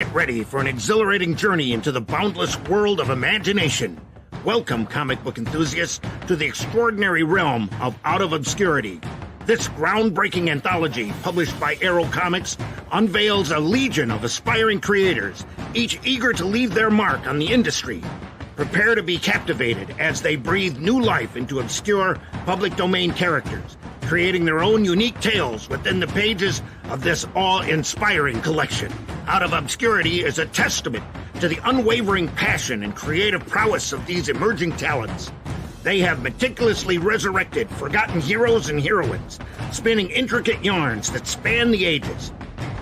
Get ready for an exhilarating journey into the boundless world of imagination. Welcome, comic book enthusiasts, to the extraordinary realm of Out of Obscurity. This groundbreaking anthology, published by Arrow Comics, unveils a legion of aspiring creators, each eager to leave their mark on the industry. Prepare to be captivated as they breathe new life into obscure public domain characters, creating their own unique tales within the pages of this awe-inspiring collection. Out of Obscurity is a testament to the unwavering passion and creative prowess of these emerging talents. They have meticulously resurrected forgotten heroes and heroines, spinning intricate yarns that span the ages.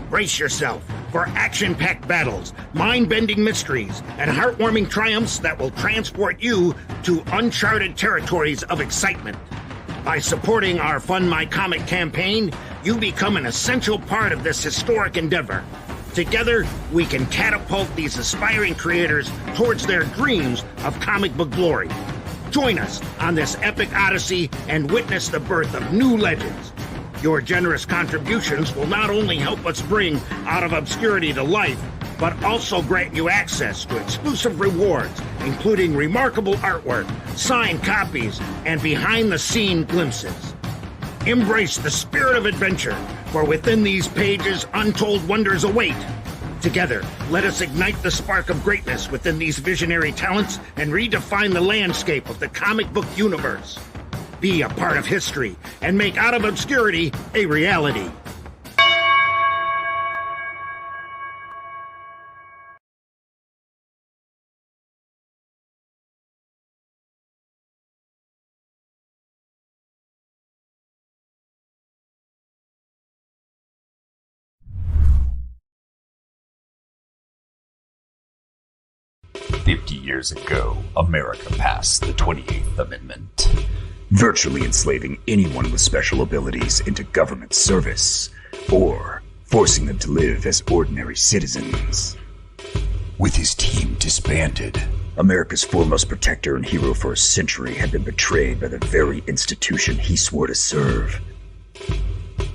Brace yourself for action-packed battles, mind-bending mysteries, and heartwarming triumphs that will transport you to uncharted territories of excitement. By supporting our Fund My Comic campaign, you become an essential part of this historic endeavor. Together, we can catapult these aspiring creators towards their dreams of comic book glory. Join us on this epic odyssey and witness the birth of new legends. Your generous contributions will not only help us bring Out of Obscurity to life, but also grant you access to exclusive rewards, including remarkable artwork, signed copies, and behind-the-scene glimpses. Embrace the spirit of adventure, for within these pages, untold wonders await. Together, let us ignite the spark of greatness within these visionary talents and redefine the landscape of the comic book universe. Be a part of history and make Out of Obscurity a reality. Years ago, America passed the 28th Amendment, virtually enslaving anyone with special abilities into government service, or forcing them to live as ordinary citizens. With his team disbanded, America's foremost protector and hero for a century had been betrayed by the very institution he swore to serve.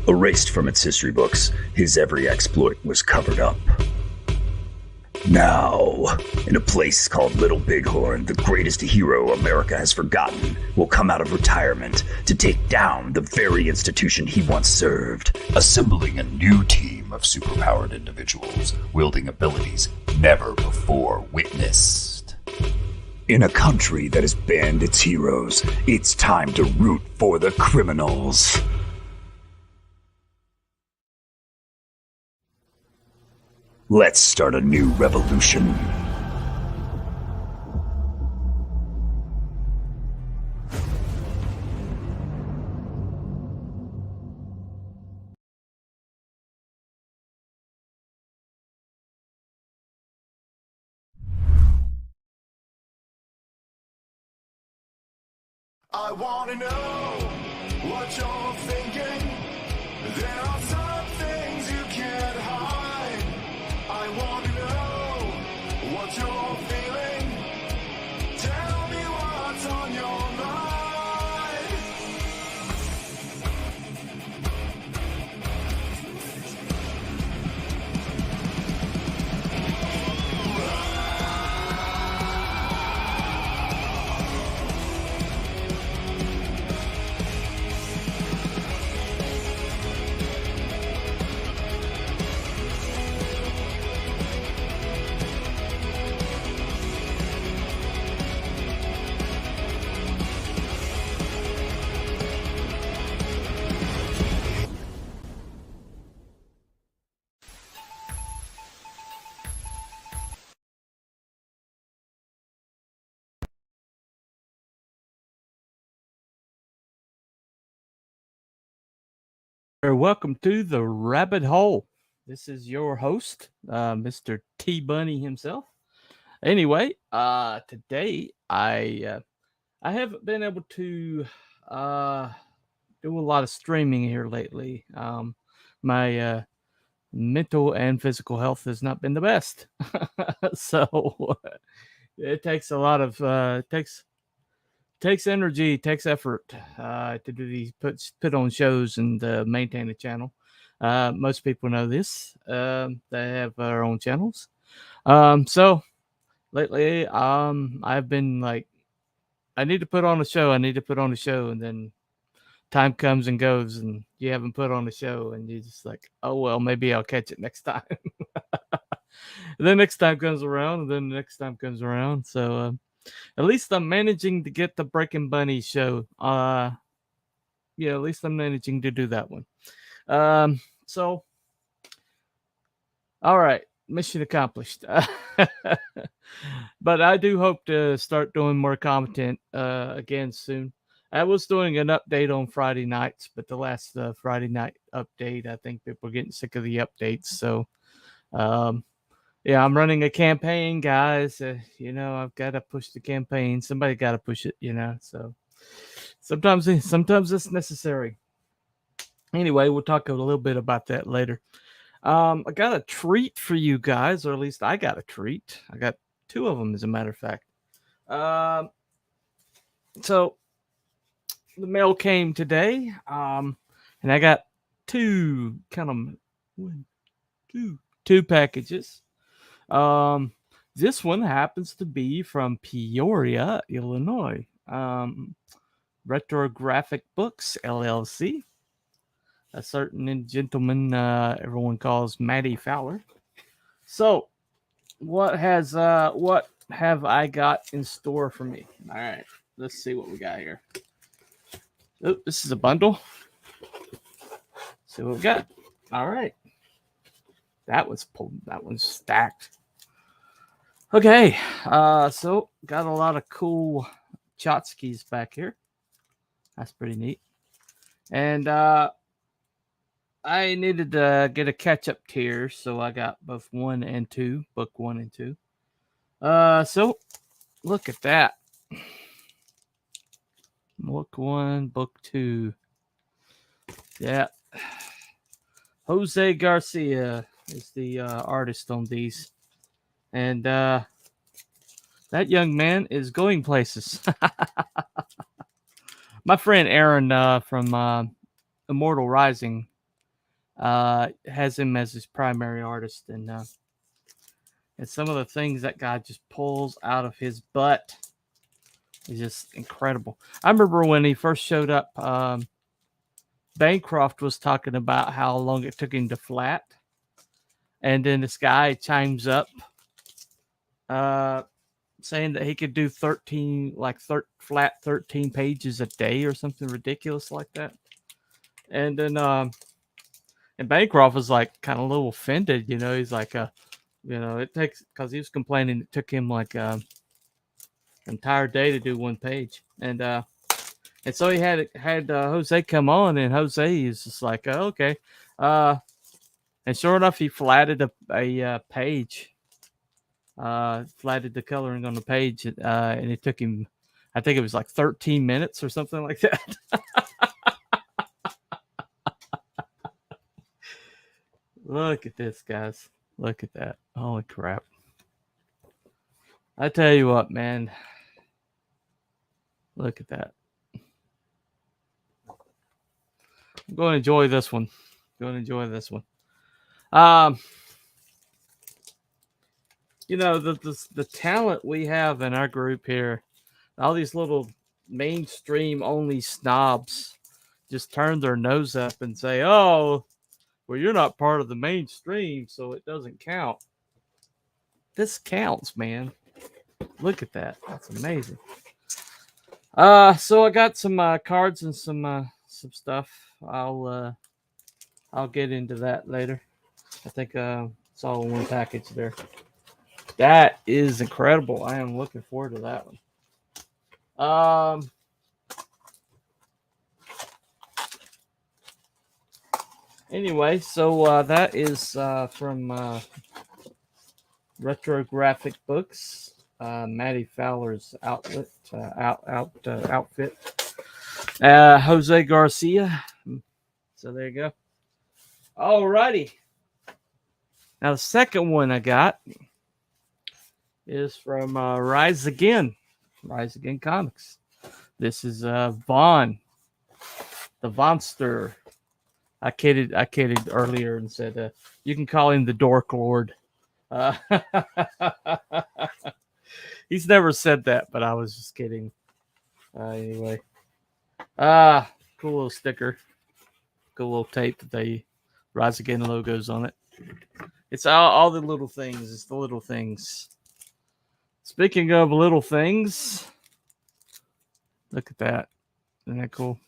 Erased from its history books, his every exploit was covered up. Now, in a place called Little Bighorn, the greatest hero America has forgotten will come out of retirement to take down the very institution he once served, assembling a new team of superpowered individuals wielding abilities never before witnessed. In a country that has banned its heroes, it's time to root for the criminals. Let's start a new revolution. I wanna know what you're thinking. There are some things you can't hide. I want to know what you're feeling. Tell me what's on your mind. Welcome to the Rabbit Hole. This is your host, Mr. T Bunny himself. Anyway, today I haven't been able to do a lot of streaming here lately. My mental and physical health has not been the best, so it takes a lot of takes energy, takes effort to do these put on shows and maintain a channel. Most people know this. They have their own channels. So lately, I've been like, I need to put on a show. I need to put on a show, and then time comes and goes, and you haven't put on a show, and you're just like, oh well, maybe I'll catch it next time. And then next time comes around, and then the next time comes around. So at least I'm managing to get the Breaking Bunny show. Yeah, at least I'm managing to do that one. So all right, mission accomplished. But I do hope to start doing more content again soon. I was doing an update on Friday nights, but the last Friday night update, I think people are getting sick of the updates. So, yeah, I'm running a campaign, guys. I've got to push the campaign. Somebody got to push it, So sometimes it's necessary. Anyway, we'll talk a little bit about that later. I got a treat for you guys, or at least I got a treat. I got 2 of them, as a matter of fact. So the mail came today, and I got 2 two packages. This one happens to be from Peoria, Illinois. Retrographic Books LLC. A certain gentleman everyone calls Matty Fowler. So, what have I got in store for me? All right, let's see what we got here. Oh, this is a bundle. See what we got. All right, that one's stacked. Okay, so got a lot of cool tchotchkes back here. That's pretty neat. And I needed to get a catch-up tier, so I got both 1 and 2, book 1 and 2. So look at that. Book 1, book 2. Yeah. Jose Garcia is the artist on these. And that young man is going places. My friend Aaron from Immortal Rising has him as his primary artist, and some of the things that guy just pulls out of his butt is just incredible. I remember when he first showed up, Bancroft was talking about how long it took him to flat, and then this guy chimes up saying that he could do 13 pages a day or something ridiculous like that. And then and Bancroft was like kind of a little offended, he's like it takes, because he was complaining it took him like an entire day to do 1 page. And so he had Jose come on, and Jose is just like, okay. And sure enough, he flatted a page. Flatted the coloring on the page, and it took him, I think it was like 13 minutes or something like that. Look at this, guys. Look at that. Holy crap. I tell you what, man. Look at that. I'm going to enjoy this one. The talent we have in our group here, all these little mainstream only snobs just turn their nose up and say, oh, well, you're not part of the mainstream, so it doesn't count. This counts, man. Look at that. That's amazing. So I got some cards and some stuff. I'll get into that later. I think it's all in one package there. That is incredible. I am looking forward to that one. Anyway, so that is from Retrographic Books, Matty Fowler's outfit. Jose Garcia. So there you go. Alrighty. Now the second one I got is from Rise Again Comics. This is Vaughn, the Vonster. I kidded earlier and said you can call him the Dork Lord. Uh, he's never said that, but I was just kidding. Anyway, cool little sticker, cool little tape that they Rise Again logos on it. It's all the little things. It's the little things. Speaking of little things, look at that. Isn't that cool?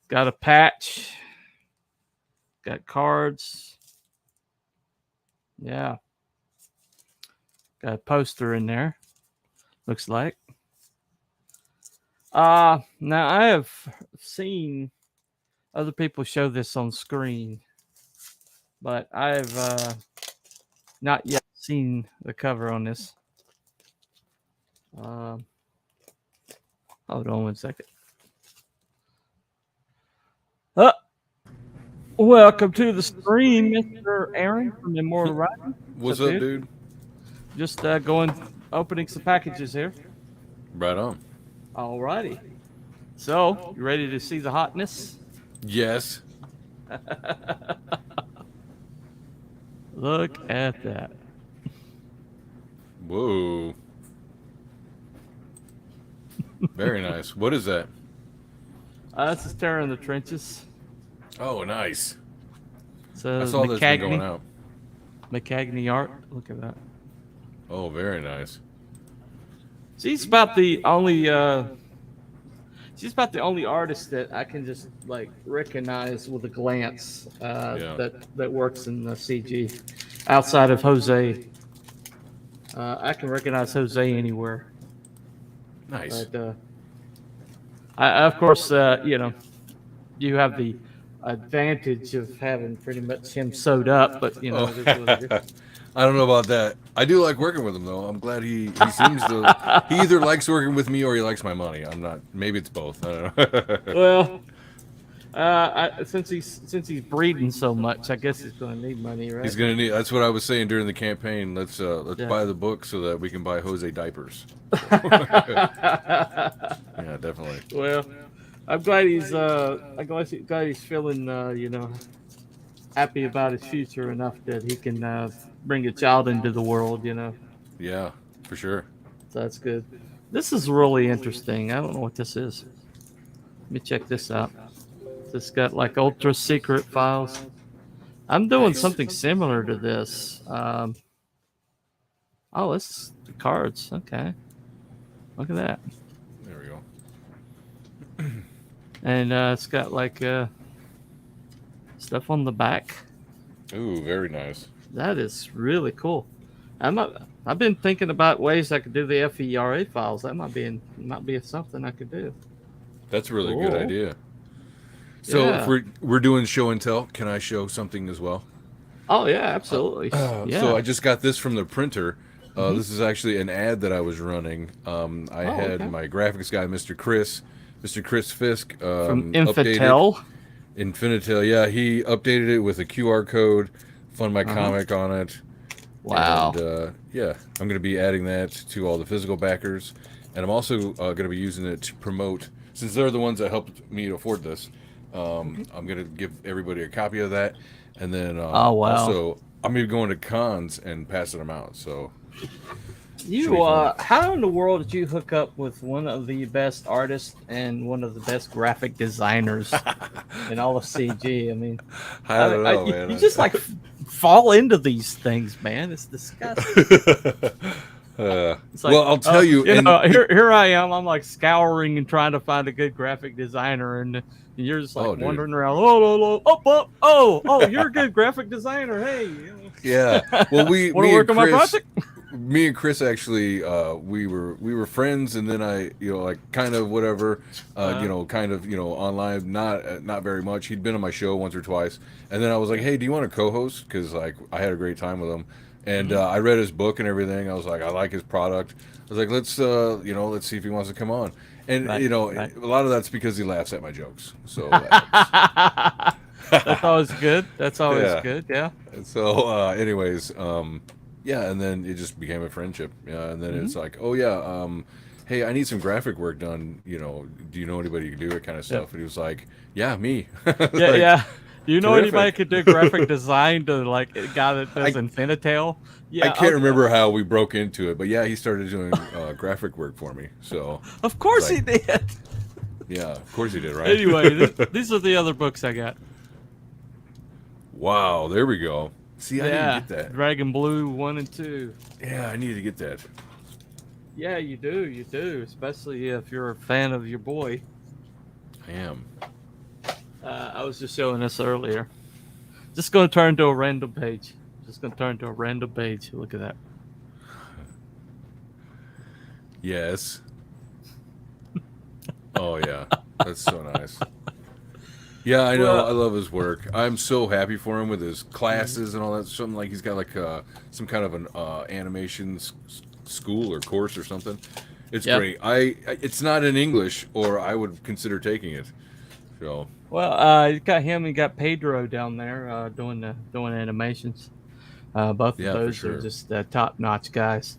Got a patch. Got cards. Yeah. Got a poster in there. Looks like. Now I have seen other people show this on screen, but I've not yet seen the cover on this. Hold on 1 second. Welcome to the stream, Mr. Aaron from Immortal Rising. What's up, dude? Just opening some packages here. Right on. All righty. So, you ready to see the hotness? Yes. Look at that. Whoa. Very nice. What is that? This is Terror in the Trenches. Oh, nice. So I saw this one going out. McCagney art. Look at that. Oh, very nice. She's about the only artist that I can just like recognize with a glance that works in the CG. Outside of Jose, I can recognize Jose anywhere. Nice. But of course, you have the advantage of having pretty much him sewed up, but it is what it is. I don't know about that. I do like working with him, though. I'm glad he seems to. He either likes working with me or he likes my money. I'm not. Maybe it's both. I don't know. Well, since he's breeding so much, I guess he's going to need money, right? He's gonna need. That's what I was saying during the campaign. Let's buy the book so that we can buy Jose diapers. Yeah, definitely. Well, I'm glad he's feeling happy about his future enough that he can bring a child into the world. Yeah, for sure. So that's good. This is really interesting. I don't know what this is. Let me check this out. This got like ultra secret files. I'm doing something similar to this. Oh, this is the cards. Okay. Look at that. There we go. And it's got like stuff on the back. Ooh, very nice. That is really cool. I've been thinking about ways I could do the FERA files. That might be something I could do. That's a really good idea. So if we're doing show and tell, can I show something as well? Oh yeah, absolutely. So I just got this from the printer. This is actually an ad that I was running. I had my graphics guy, Mr. Chris Fisk, from Infinitel. Infinitel, yeah, he updated it with a QR code, Fund My Comic on it. Wow. And I'm going to be adding that to all the physical backers, and I'm also going to be using it to promote. Since they're the ones that helped me afford this, I'm going to give everybody a copy of that, and then also I'm going to be going to cons and passing them out. So, how in the world did you hook up with one of the best artists and one of the best graphic designers in all of CG? I mean, I don't know, man. You just like fall into these things, man. It's disgusting. It's like, well, I'll tell you. Here I am. I'm like scouring and trying to find a good graphic designer, and you're just like wandering around. Oh, you're a good graphic designer. Hey. Yeah. Well, want to work on my project? Me and Chris actually, we were friends, and then I, kind of whatever, online, not very much. He'd been on my show once or twice, and then I was like, hey, do you want to co-host? Because like I had a great time with him. And I read his book and everything. I was like, I like his product. I was like, let's see if he wants to come on. And a lot of that's because he laughs at my jokes. So that's always good. That's always good. Yeah. And so, anyways, and then it just became a friendship. Yeah, and then it's like, hey, I need some graphic work done. Do you know anybody who can do it? Kind of stuff. And he was like, yeah, me. Do you know anybody could do graphic design to like a guy that does Infinitail? Yeah, I can't remember how we broke into it, but yeah, he started doing graphic work for me. So of course he did. Yeah, of course he did, right? Anyway, these are the other books I got. Wow, there we go. See, I didn't get that. Dragon Blue 1 and 2. Yeah, I need to get that. Yeah, you do, especially if you're a fan of your boy. I am. I was just showing this earlier. Just going to turn to a random page. Look at that. Yes. Oh, yeah. That's so nice. Yeah, I know. I love his work. I'm so happy for him with his classes and all that. Something like he's got like some kind of an animation school or course or something. It's great. It's not in English, or I would consider taking it. So. Well, you got him. You got Pedro down there doing animations. Both of those are just top-notch guys.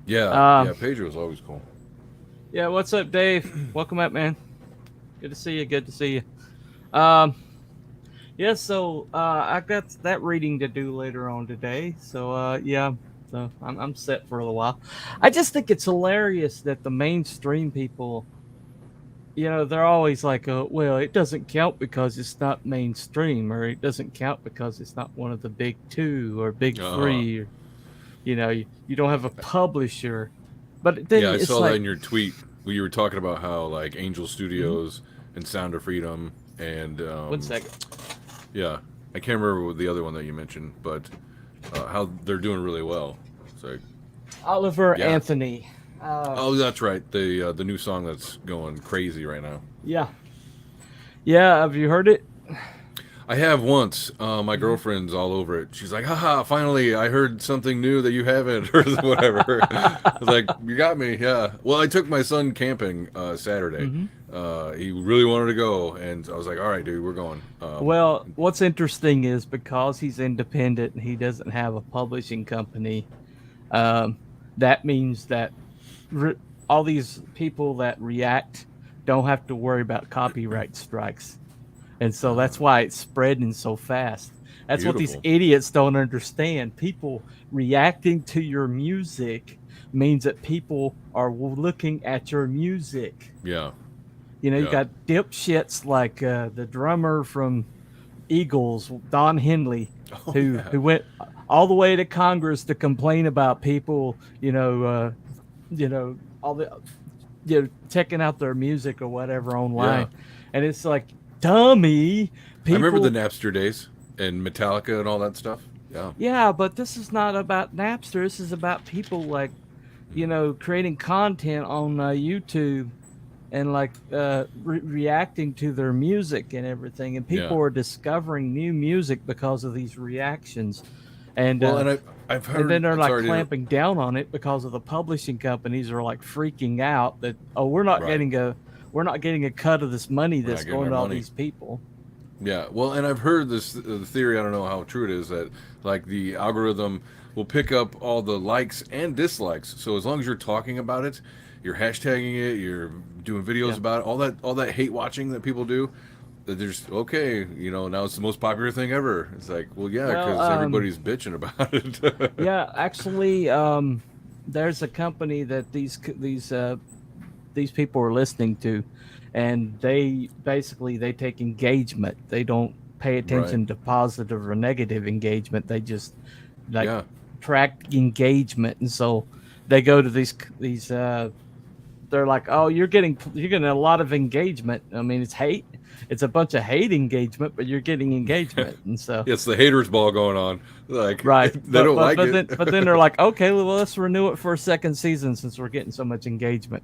Yeah, Pedro's always cool. Yeah, what's up, Dave? Welcome up, man. Good to see you. Yeah, so I got that reading to do later on today. So so I'm set for a little while. I just think it's hilarious that the mainstream people, they're always like, well, it doesn't count because it's not mainstream, or it doesn't count because it's not one of the big two or big three. Or, you don't have a publisher. But then I saw that in your tweet where you were talking about how like Angel Studios and Sound of Freedom and 1 second. Yeah, I can't remember what the other one that you mentioned, but how they're doing really well. So Oliver Anthony. Oh, that's right. The new song that's going crazy right now. Yeah. Have you heard it? I have once. My girlfriend's all over it. She's like, haha, finally, I heard something new that you haven't, or whatever. I was like, you got me, yeah. Well, I took my son camping Saturday. He really wanted to go, and I was like, all right, dude, we're going. Well, what's interesting is because he's independent and he doesn't have a publishing company, that means that all these people that react don't have to worry about copyright strikes. And so that's why it's spreading so fast. That's what these idiots don't understand. People reacting to your music means that people are looking at your music. Yeah. You got dipshits like the drummer from Eagles, Don Henley, who went all the way to Congress to complain about people, all the, checking out their music or whatever online. Yeah. And it's like, dummy. People, I remember the Napster days and Metallica and all that stuff. Yeah. Yeah, but this is not about Napster. This is about people like, creating content on YouTube and like reacting to their music and everything. And people are discovering new music because of these reactions. And I've heard, and then they're like clamping down on it because of the publishing companies are like freaking out that we're not getting a cut of this money that's going to all these people. Yeah, well, and I've heard the theory, I don't know how true it is, that like the algorithm will pick up all the likes and dislikes. So as long as you're talking about it, you're hashtagging it, you're doing videos about it, all that hate watching that people do, that there's now it's the most popular thing ever. It's like, well, yeah, because everybody's bitching about it. Yeah, actually, there's a company that these people are listening to, and they take engagement. They don't pay attention to positive or negative engagement. They just track engagement, and so they go to these. They're like, oh, you're getting a lot of engagement. I mean, it's hate. It's a bunch of hate engagement, but you're getting engagement, and so it's the haters ball going on. Like, they don't like it. But then they're like, okay, well, let's renew it for a second season since we're getting so much engagement.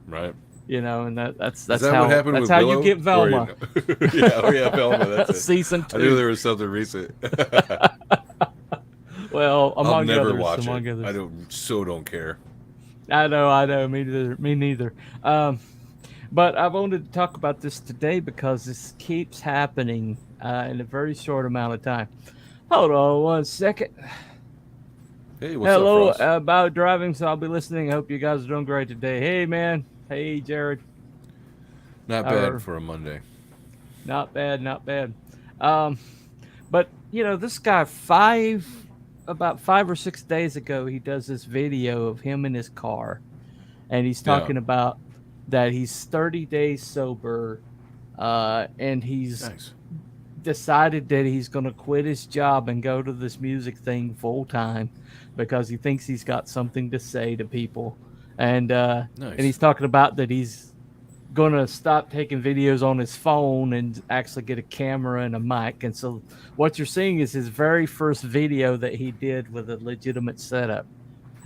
Right. And that's that how what happened that's with how Willow? you get Velma. Velma. That's it. Season 2. I knew there was something recent. Well, I'll never watch it. I don't care. I know. Me neither. But I wanted to talk about this today because this keeps happening in a very short amount of time. Hold on 1 second. Hey, what's Hello, up, Frost? about driving, so I'll be listening. Hope you guys are doing great today. Hey, man. Hey, Jared. Not bad for a Monday. Not bad. Um, but this guy about 5 or 6 days ago, he does this video of him in his car, and he's Yeah. talking about that he's 30 days sober, and he's Nice. decided that he's going to quit his job and go to this music thing full time because he thinks he's got something to say to people, and he's Nice. talking about that he's going to stop taking videos on his phone and actually get a camera and a mic. And so what you're seeing is his very first video that he did with a legitimate setup,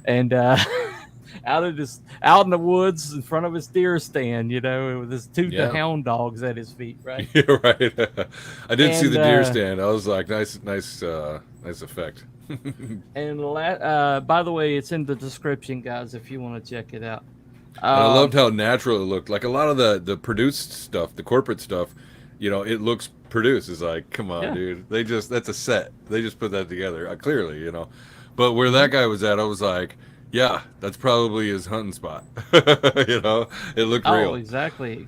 and out in the woods in front of his deer stand, with his two Yeah. hound dogs at his feet, right? Yeah, right. I did see And the deer stand. I was like, nice effect. and by the way, it's in the description, guys, if you want to check it out. And I loved how natural it looked. Like a lot of the produced stuff, the corporate stuff, it looks produced. It's like, come on, Yeah. dude. That's a set. They just put that together. Clearly. But where that guy was at, I was like, yeah, that's probably his hunting spot. It looked Oh, real. exactly.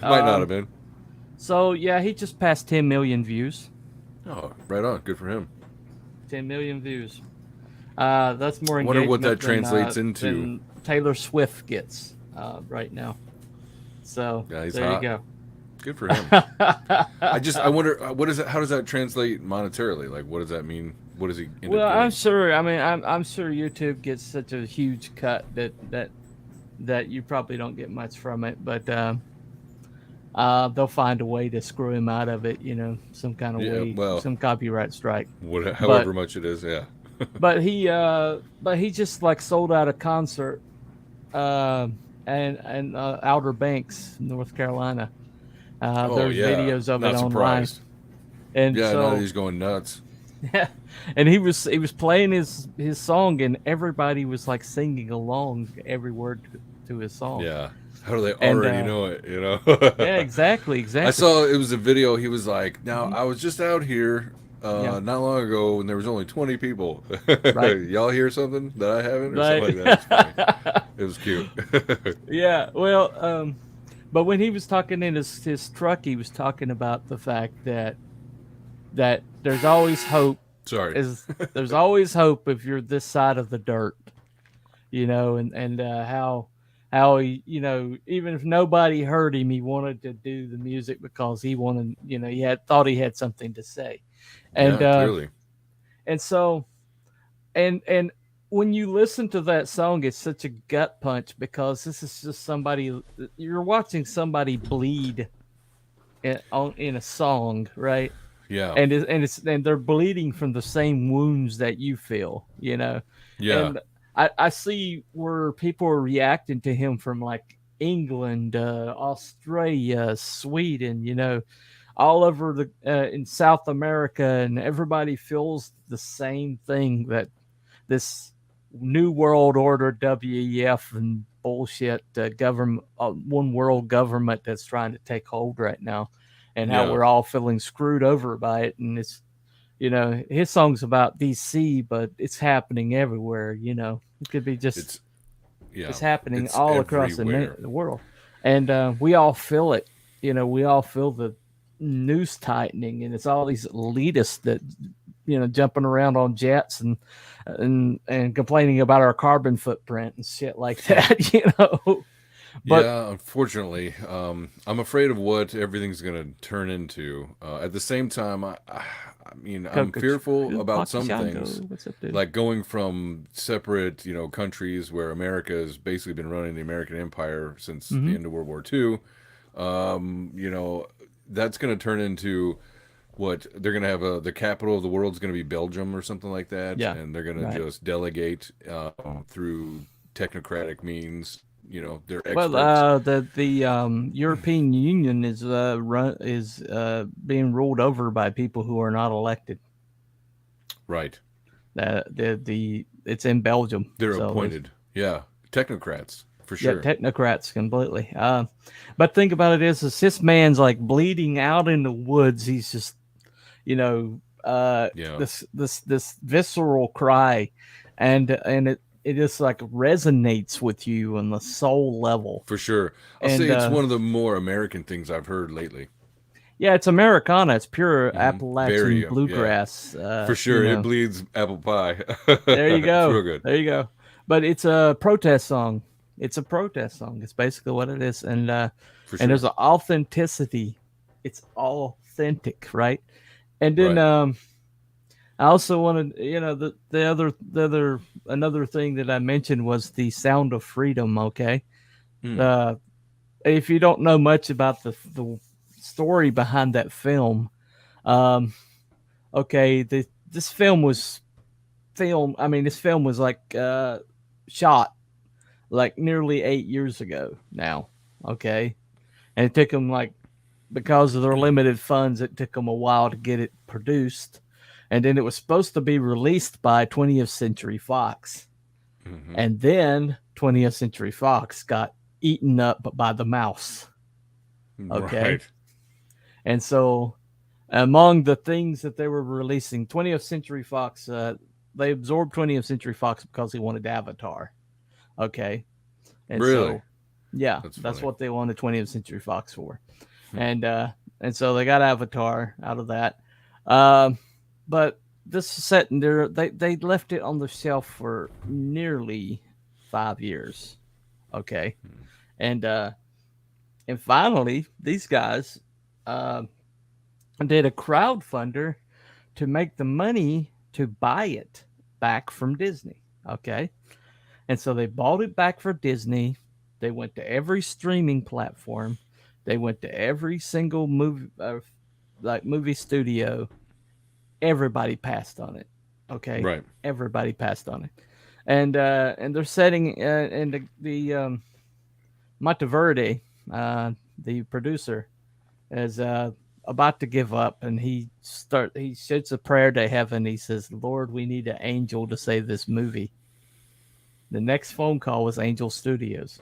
Might not have been. So yeah, he just passed 10 million views. Oh, right on. Good for him. 10 million views. That's more I wonder engagement what that translates than into. Taylor Swift gets right now. So Yeah, he's there hot. you go. Good for him. I wonder what is it. How does that translate monetarily? Like, what does that mean? What does he end Well, up I'm getting? sure. I mean, I'm sure YouTube gets such a huge cut that you probably don't get much from it, but they'll find a way to screw him out of it. Some kind of Yeah, way, well. some copyright strike. However much it is, yeah. But he just like sold out a concert, and Outer Banks, North Carolina. Oh, There's yeah. videos of Not it online, surprised. and Yeah, so no, he's going nuts. yeah, and he was playing his song, and everybody was like singing along every word to his song. Yeah. How do they And, already know it, Yeah, exactly. I saw it was a video. He was like, now, Mhm. I was just out here Yeah. not long ago when there was only 20 people. Right. Y'all hear something that I haven't? Or Right. something like that. It's funny. It was cute. Yeah, well, but when he was talking in his truck, he was talking about the fact that there's always hope. Sorry. There's always hope if you're this side of the dirt, and how he, even if nobody heard him, he wanted to do the music because he wanted, he thought he had something to say, and Yeah, clearly. and so and when you listen to that song, it's such a gut punch because this is just somebody, you're watching somebody bleed in a song, right? Yeah. And they're bleeding from the same wounds that you feel, Yeah. And I see where people are reacting to him from like England, Australia, Sweden, all over in South America, and everybody feels the same thing, that this new world order, WEF and bullshit government, one world government that's trying to take hold right now, and how Yeah. we're all feeling screwed over by it. And it's, his song's about DC, but it's happening everywhere. It could be just It's yeah. it's happening It's all across everywhere. the world, and we all feel it. We all feel the noose tightening, and it's all these elitists that jumping around on jets and complaining about our carbon footprint and shit like that. But Yeah, unfortunately, I'm afraid of what everything's going to turn into. At the same time, I mean, I'm fearful about some things, What's up, dude? like going from separate, countries where America has basically been running the American empire since the end of World War II. That's going to turn into what they're going to have the capital of the world is going to be Belgium or something like that, Yeah, and they're going to just delegate through technocratic means. They're experts. Well, the European Union is being ruled over by people who are not elected. Right. It's in Belgium. They're so appointed. Yeah. Technocrats, for Yeah, sure. technocrats completely. But think about it is this man's like bleeding out in the woods. He's just, this visceral cry, and it just like resonates with you on the soul level. For sure. I'll say it's one of the more American things I've heard lately. Yeah, it's Americana. It's pure Appalachian Very, yeah. bluegrass. For sure, you it know. bleeds apple pie. There you It's go. real good. There you go. But it's a protest song. It's a protest song. It's basically what it is. And For and there's sure. an authenticity. It's authentic, right? And then Right. I also wanted, the other another thing that I mentioned was the Sound of Freedom. Okay, uh, if you don't know much about the story behind that film, um, okay, this film was filmed. I mean, this film was like shot like nearly 8 years ago now. Okay, and it took them like because of their limited funds, it took them a while to get it produced. And then it was supposed to be released by 20th Century Fox. And then 20th Century Fox got eaten up by the mouse. Okay. Right. And so, among the things that they were releasing, 20th Century Fox, they absorbed 20th Century Fox because they wanted Avatar. Okay. And Really? so, yeah, That's that's funny. what they wanted 20th Century Fox for. And so they got Avatar out of that. But this set in there, they left it on the shelf for nearly 5 years. Okay. And finally, these guys did a crowdfunder to make the money to buy it back from Disney. Okay. And so they bought it back for Disney. They went to every streaming platform. They went to every single movie studio. Everybody passed on it. Okay. Right. Everybody passed on it. And they're setting and the Monteverde, the producer, is about to give up, and he shoots a prayer to heaven. He says, "Lord, we need an angel to save this movie." The next phone call was Angel Studios.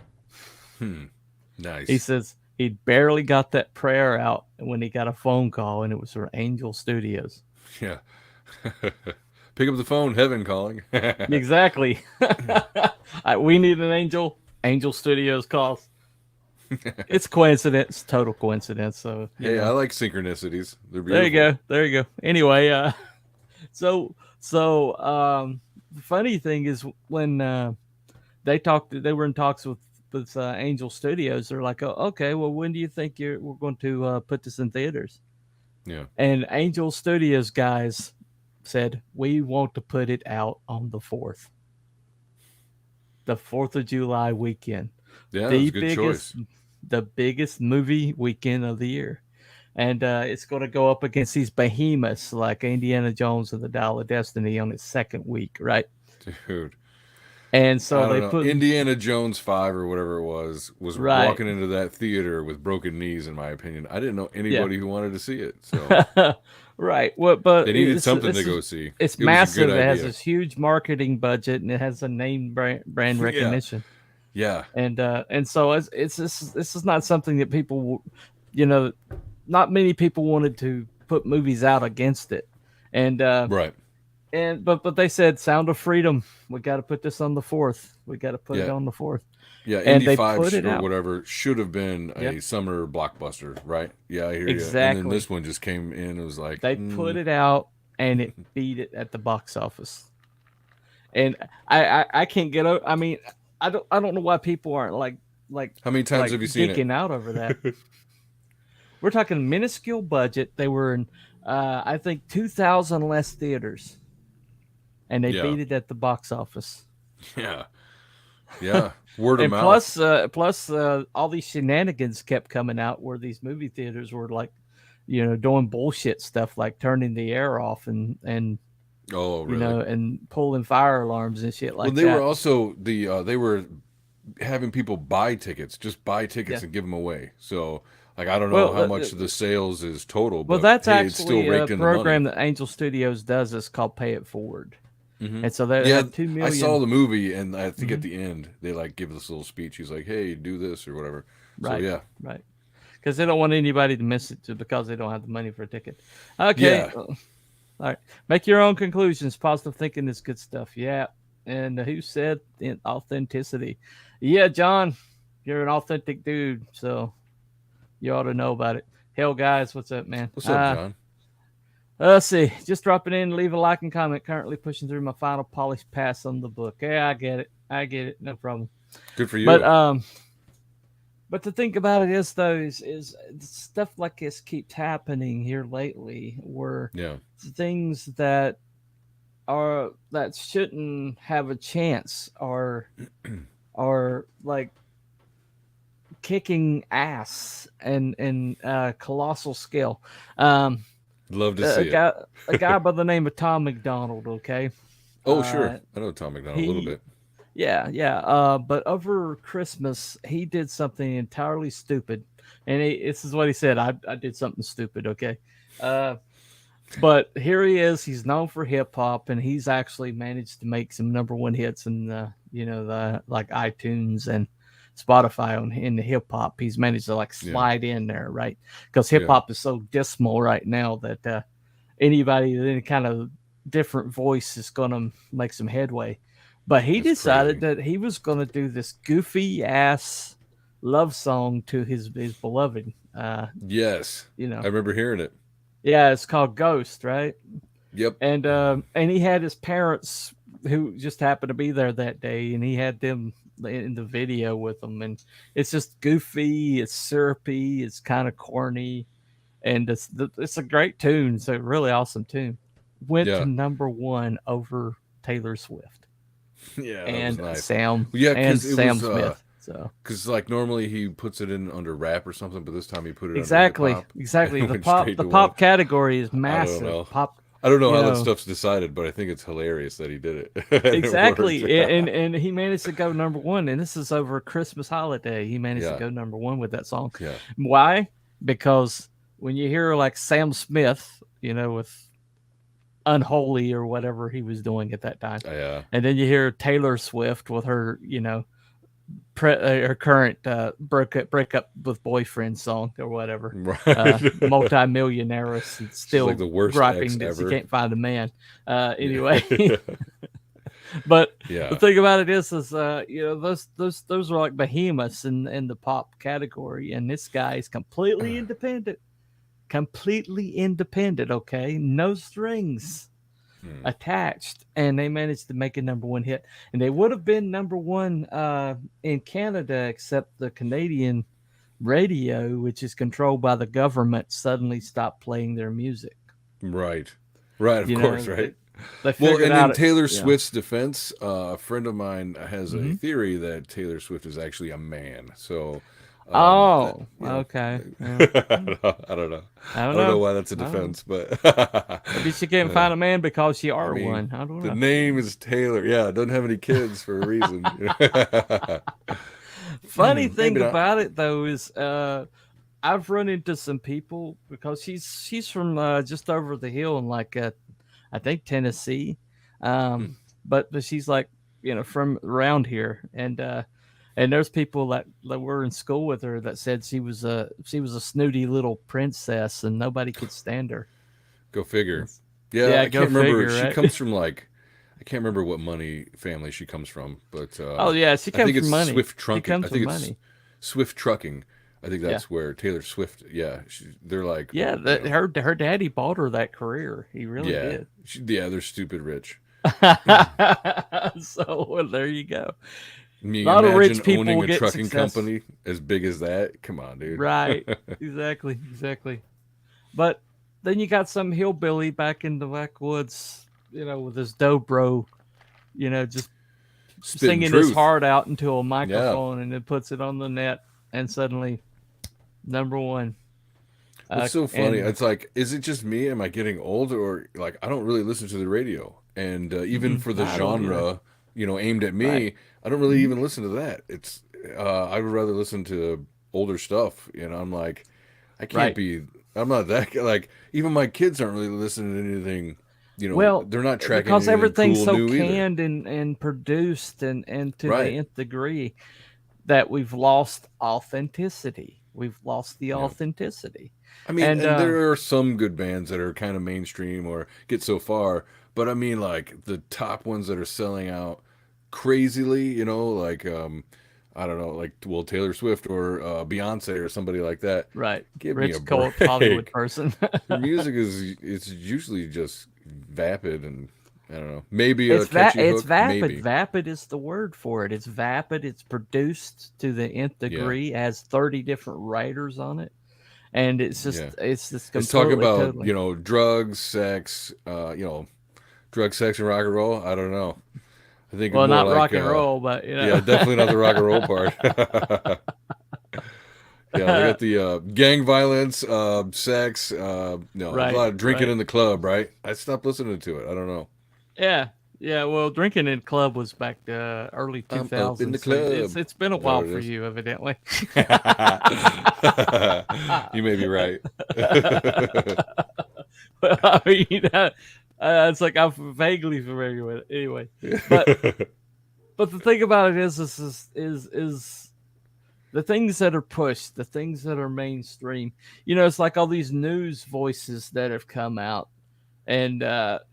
Nice. He says he barely got that prayer out when he got a phone call, and it was from Angel Studios. Yeah. Pick up the phone, heaven calling. Exactly. We need an angel. Angel Studios calls. It's coincidence, total coincidence. So Hey, I like synchronicities. They're there beautiful. you go. There you go. Anyway, so the funny thing is when they were in talks with Angel Studios. They're like, "Oh, okay, well, when do you think we're going to put this in theaters?" Yeah. And Angel Studios guys said, "We want to put it out on the 4th of July weekend, Yeah, that's a good choice. the biggest movie weekend of the year." And it's going to go up against these behemoths like Indiana Jones and the Dial of Destiny on its second week, right? Dude. And so I they don't know. put Indiana Jones 5 or whatever it was right, walking into that theater with broken knees, in my opinion. I didn't know anybody who wanted to see it. So right. Well, but they needed something to go see. It's It was a good massive. It has idea. this huge marketing budget, and it has a name brand Yeah. recognition. Yeah. And so this is not something that people, not many people wanted to put movies out against it. And Right. but they said Sound of Freedom. We got to put this on the 4th. We got to put it Yeah. on the 4th. Yeah, And Indy they 5 put it or out. whatever should have been a Yep. summer blockbuster, right? Yeah, I hear you. And Exactly. then this one just came in and was like, They put it out and it beat it at the box office. And I can't get out. I mean, I don't know why people aren't like How many times have you seen it? geeking out over that. We're talking minuscule budget. They were in I think 2,000 less theaters, and they Yeah. beat it at the box office. Yeah. Yeah. Word of And mouth. plus all these shenanigans kept coming out where these movie theaters were like, doing bullshit stuff like turning the air off and Oh, really? and pulling fire alarms and shit like Well, they that. were also they were having people buy tickets, just buy tickets Yeah. and give them away. So, like, I don't know Well, how much the sales is total, but Well, that's hey, it's still actually a raked in the money. program that Angel Studios does. It's called Pay It Forward, and so they Yeah, have 2 million. I saw the movie, and I think at the end they like give this little speech. He's like, "Hey, do this or whatever." Right, So yeah, right, because they don't want anybody to miss it because they don't have the money for a ticket. Okay, Yeah. all right. Make your own conclusions. Positive thinking is good stuff. Yeah, and who said authenticity? Yeah, John, you're an authentic dude, so you ought to know about it. Hell, guys, what's up, man? What's up, John? Let's see. Just dropping in, leave a like and comment. Currently pushing through my final polished pass on the book. Yeah, I get it. I get it. No problem. Good for you. But the thing about it is, though, is stuff like this keeps happening here lately, where things that shouldn't have a chance are like kicking ass and colossal scale. Love to see it. A guy by the name of Tom McDonald. Okay. Oh, sure. I know Tom McDonald a little bit. Yeah. But over Christmas, he did something entirely stupid, and this is what he said: "I did something stupid." Okay. But here he is. He's known for hip hop, and he's actually managed to make some #1 hits in the like iTunes and Spotify in the hip hop. He's managed to like slide in there, right? Because hip hop is so dismal right now that anybody with any kind of different voice is going to make some headway. But he decided that he was going to do this goofy ass love song to his beloved. Yes, I remember hearing it. Yeah, it's called Ghost, right? Yep. And he had his parents who just happened to be there that day, and he had them in the video with him, and it's just goofy, it's syrupy, it's kind of corny, and it's a great tune. It's a really awesome tune. Went to #1 over Taylor Swift. Yeah, and that was nice. Sam. Yeah, and Sam Smith. So, because like normally he puts it in under rap or something, but this time he put it exactly, under hip-hop. exactly. The pop category is massive. I don't know how that stuff's decided, but I think it's hilarious that he did it. Exactly, and he managed to go #1, and this is over a Christmas holiday. He managed to go #1 with that song. Yeah. Why? Because when you hear like Sam Smith, with Unholy or whatever he was doing at that time, and then you hear Taylor Swift with her, her current break up with boyfriend song or whatever, multi-millionaire and still like the worst griping that she can't find a man. Anyway, but the thing about it is those are like behemoths in the pop category, and this guy is completely independent. Okay, no strings attached, and they managed to make a #1 hit, and they would have been #1 in Canada, except the Canadian radio, which is controlled by the government, suddenly stopped playing their music. Right, of course, right. And in Taylor Swift's defense, a friend of mine has a theory that Taylor Swift is actually a man. So okay. Yeah. I don't know. I don't know why that's a defense, but maybe she can't find a man because she are one. I don't know. The name is Taylor. Yeah, doesn't have any kids for a reason. Funny thing about it though is I've run into some people, because she's from just over the hill in like I think Tennessee, but she's like from around here, and there's people that were in school with her that said she was a snooty little princess and nobody could stand her. Go figure. Yeah, I can't remember. Figure, right? She comes from I can't remember what money family she comes from, but she comes from money. Swift Trucking. I think it's money. Swift Trucking. I think that's where Taylor Swift. Yeah, they're like. Yeah, her daddy bought her that career. He really did. They're stupid rich. So there you go. A lot of rich people owning a trucking success. Company as big as that. Come on, dude. Right. Exactly. But then you got some hillbilly back in the backwoods, with his dobro, just Spitting singing truth. his heart out into a microphone, and then puts it on the net, and suddenly #1. It's so funny. It's like, is it just me? Am I getting old, or like I don't really listen to the radio? And even for the genre, aimed at me. Right. I don't really even listen to that. It's I would rather listen to older stuff. I'm like, I can't be. I'm not that like. Even my kids aren't really listening to anything. Well, they're not tracking because everything's cool so canned and produced and to the nth degree that we've lost authenticity. We've lost the authenticity. I mean, and there are some good bands that are kind of mainstream or get so far, but I mean, like the top ones that are selling out crazily, I don't know, like Taylor Swift or Beyonce or somebody like that. Right. Give me a Rich cult Hollywood break. person. Her music is it's usually just vapid and I don't know. Maybe a It's catchy it's hook, vapid. maybe. Vapid is the word for it. It's vapid. It's produced to the nth Yeah, degree. Has 30 different writers on it, and yeah. it's just It's talking completely about, totally. drugs, sex, drug, sex, and rock and roll. I don't know. I think Well, more not like, rock and roll, but yeah, definitely not the rock and roll part. Yeah, they got the gang violence, sex, a right, lot of drinking right. in the club, right? I stopped listening to it. I don't know. Yeah, yeah. Well, drinking in club was back early I'm up in the 2000s, so it's it's been a Is that while what for it you, evidently. is? You may be right. Well, I mean, it's like I'm vaguely familiar with it. Anyway, but the thing about it is the things that are pushed, the things that are mainstream. It's like all these news voices that have come out, and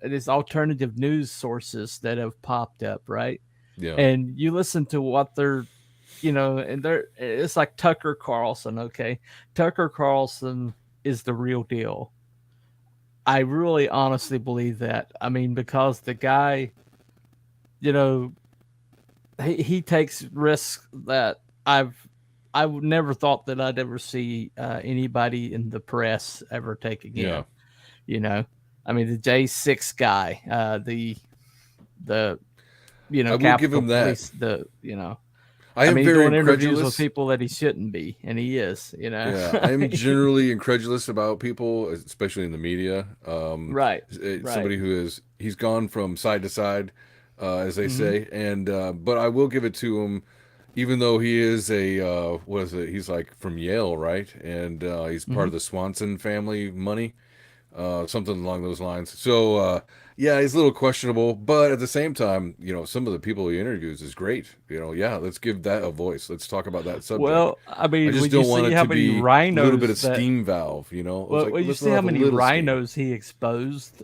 these alternative news sources that have popped up, right? Yeah. And you listen to what and it's like Tucker Carlson. Okay, Tucker Carlson is the real deal. I really honestly believe that. I mean, because the guy, you know, he takes risks that I would never thought that I'd ever see anybody in the press ever take Yeah. again. You know, I mean, the J6 guy, the I will give Capitol him that. Police, I I am mean, he's very doing interviews with incredulous. people that he shouldn't be, and he is. Yeah, I am generally incredulous about people, especially in the media. Right, right. Somebody he's gone from side to side, as they Hmm. say, and but I will give it to him, even though he is a what is it? He's like from Yale, right? And he's part Hmm. of the Swanson family money, something along those lines. So yeah, he's a little questionable, but at the same time, some of the people he interviews is great. Yeah, let's give that a voice. Let's talk about that subject. Well, I I mean, just when you don't want see it how to many be a little bit rhinos of that steam valve. It's Well, like you let's see let how off a many little steam. rhinos he exposed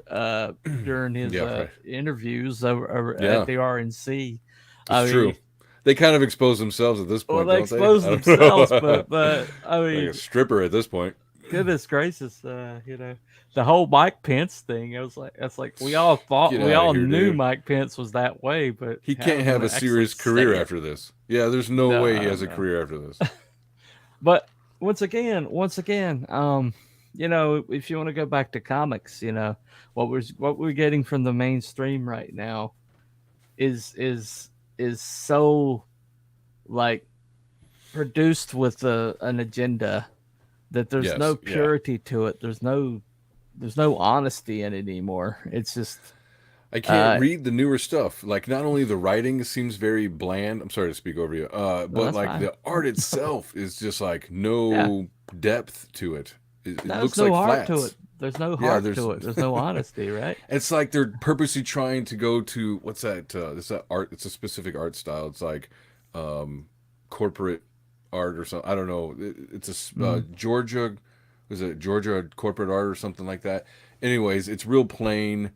during his Yeah, right. interviews over at Yeah, the RNC. it's I mean, true. They kind of expose themselves at this well, point, they don't they? expose I don't themselves, know. but I Like a mean, stripper at this point. goodness gracious, the whole Mike Pence thing. It was like it's like Get we out of all here, knew dude. Mike Pence was that way, but He can't having him have a actually serious say career it, after this. Yeah, there's no way he no, has a no. career after this. But once again, if you want to go back to comics, what we're getting from the mainstream right now is so like produced with an agenda that there's no Yes, yeah. purity to it. There's no honesty in it anymore. It's just I can't uh read the newer stuff. Like not only the writing seems very bland. I'm sorry to speak over you. no, But that's like fine. the art itself is just like Yeah, no depth to it. It there's looks no like heart to it. flats. There's no Yeah, heart there's. to it. There's no honesty, right? It's like they're purposely trying to go to what's that? It's that art. It's a specific art style. It's like corporate art or something. I don't know. It's a Hmm. Georgia. Was it Georgia corporate art or something like that? Anyways, it's real plain.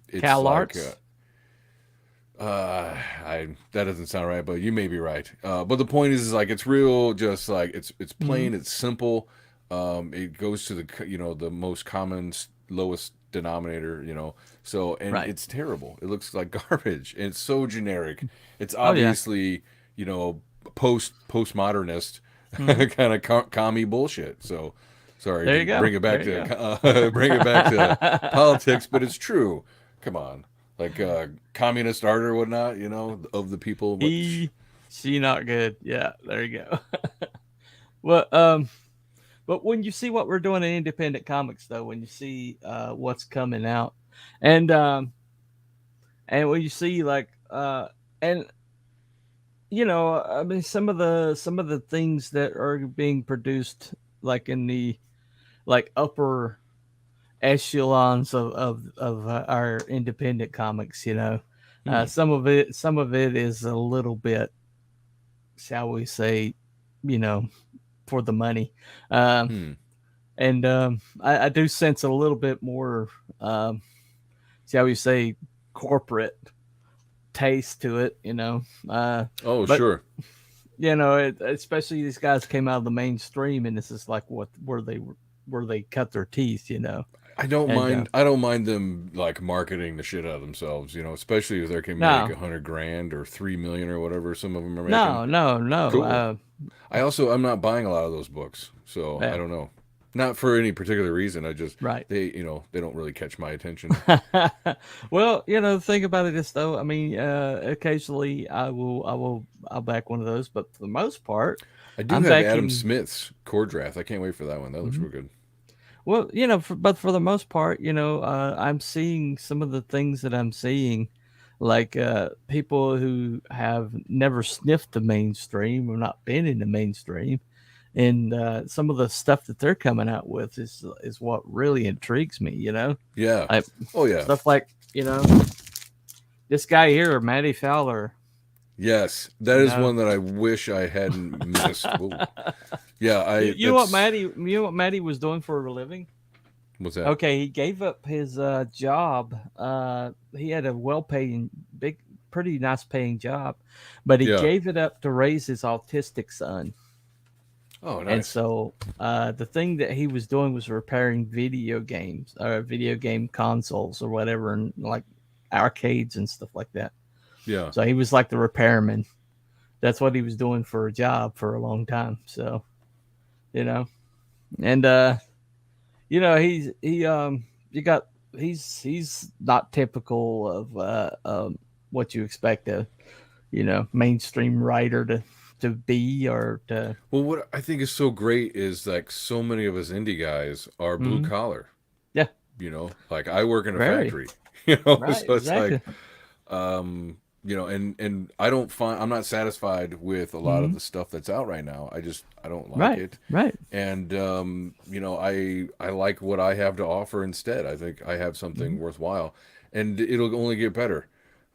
It's Cal like Arts. I that doesn't sound right, but you may be right. But the point is like it's real, just like it's Hmm. plain, it's simple. It goes to the most common lowest denominator. So and Right. it's terrible. It looks like garbage, and it's so generic. It's Oh yeah. obviously postmodernist Hmm. kind of commie bullshit. So sorry There you to go. bring it back There you to go. bring it back to politics, but it's true. Come on, like communist art or whatnot, of the people. What? He, she not good. Yeah, there you go. Well, but when you see what we're doing in independent comics, though, when you see what's coming out, and when you see and I mean, some of the things that are being produced, like in the upper echelons of our independent comics, Hmm. some of it is a little bit, shall we say, you know, for the money. Um, Hmm. and I do sense a little bit more, um, shall we say, corporate taste to it, Oh, but sure. especially these guys came out of the mainstream, and this is like where they cut their teeth, I don't and mind. I don't mind them like marketing the shit out of themselves. Especially if they can make no, 100 grand or 3 million or whatever some of them are making. no. Cool. I'm not buying a lot of those books, so I Yeah, don't know. Not for any particular reason. I just right. they don't really catch my attention. Well, the thing about it is, though, I mean, occasionally I'll back one of those, but for the most part, I do I'm have Adam backing. Smith's core draft. I can't wait for that one. That looks Mhm. real good. Well, but for the most part, I'm seeing some of the things that I'm seeing, like people who have never sniffed the mainstream or not been in the mainstream, and some of the stuff that they're coming out with is what really intrigues me. Yeah. Like Oh yeah. stuff like this guy here, Matty Fowler. Yes, that You is know, one that I wish I hadn't missed. Whoa. Yeah, you, I you know what that's Maddie was doing for a living? what's that? Okay, he gave up his job. He had a well-paying, big, pretty nice paying job, but he Yeah. gave it up to raise his autistic son. Oh, And nice. so the thing that he was doing was repairing video games or video game consoles or whatever, and like arcades and stuff like that. Yeah. So he was like the repairman. That's what he was doing for a job for a long time. So, you know, and he's you got he's not typical of what you expect a mainstream writer to be or to. Well, what I think is so great is like so many of us indie guys are blue Mhm. collar. Yeah, Like I work in a very factory. right, So it's like exactly. and I'm not satisfied with a lot of Mhm. the stuff that's out right now. I don't like Right, it. right. And I like what I have to offer instead. I think I have something Mhm. worthwhile, and it'll only get better.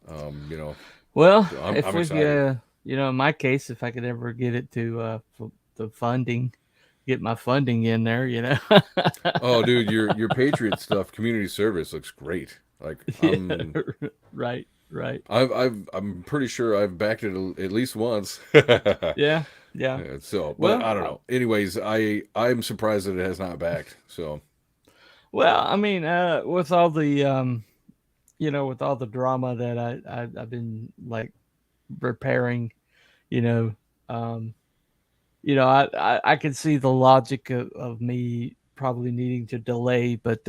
Um, you know, Well, so if I'm we excited. in my case, if I could ever get it to the funding, get my funding in there, Oh, dude, your Patriot stuff, community service looks great. Like Yeah, right, right. I'm pretty sure I've backed it at least once. Yeah, yeah. So, but Well, I don't know. Anyways, I'm surprised that it has not backed. So, I mean, with all the drama that I've been like repairing, you know, um, I can see the logic of me probably needing to delay, but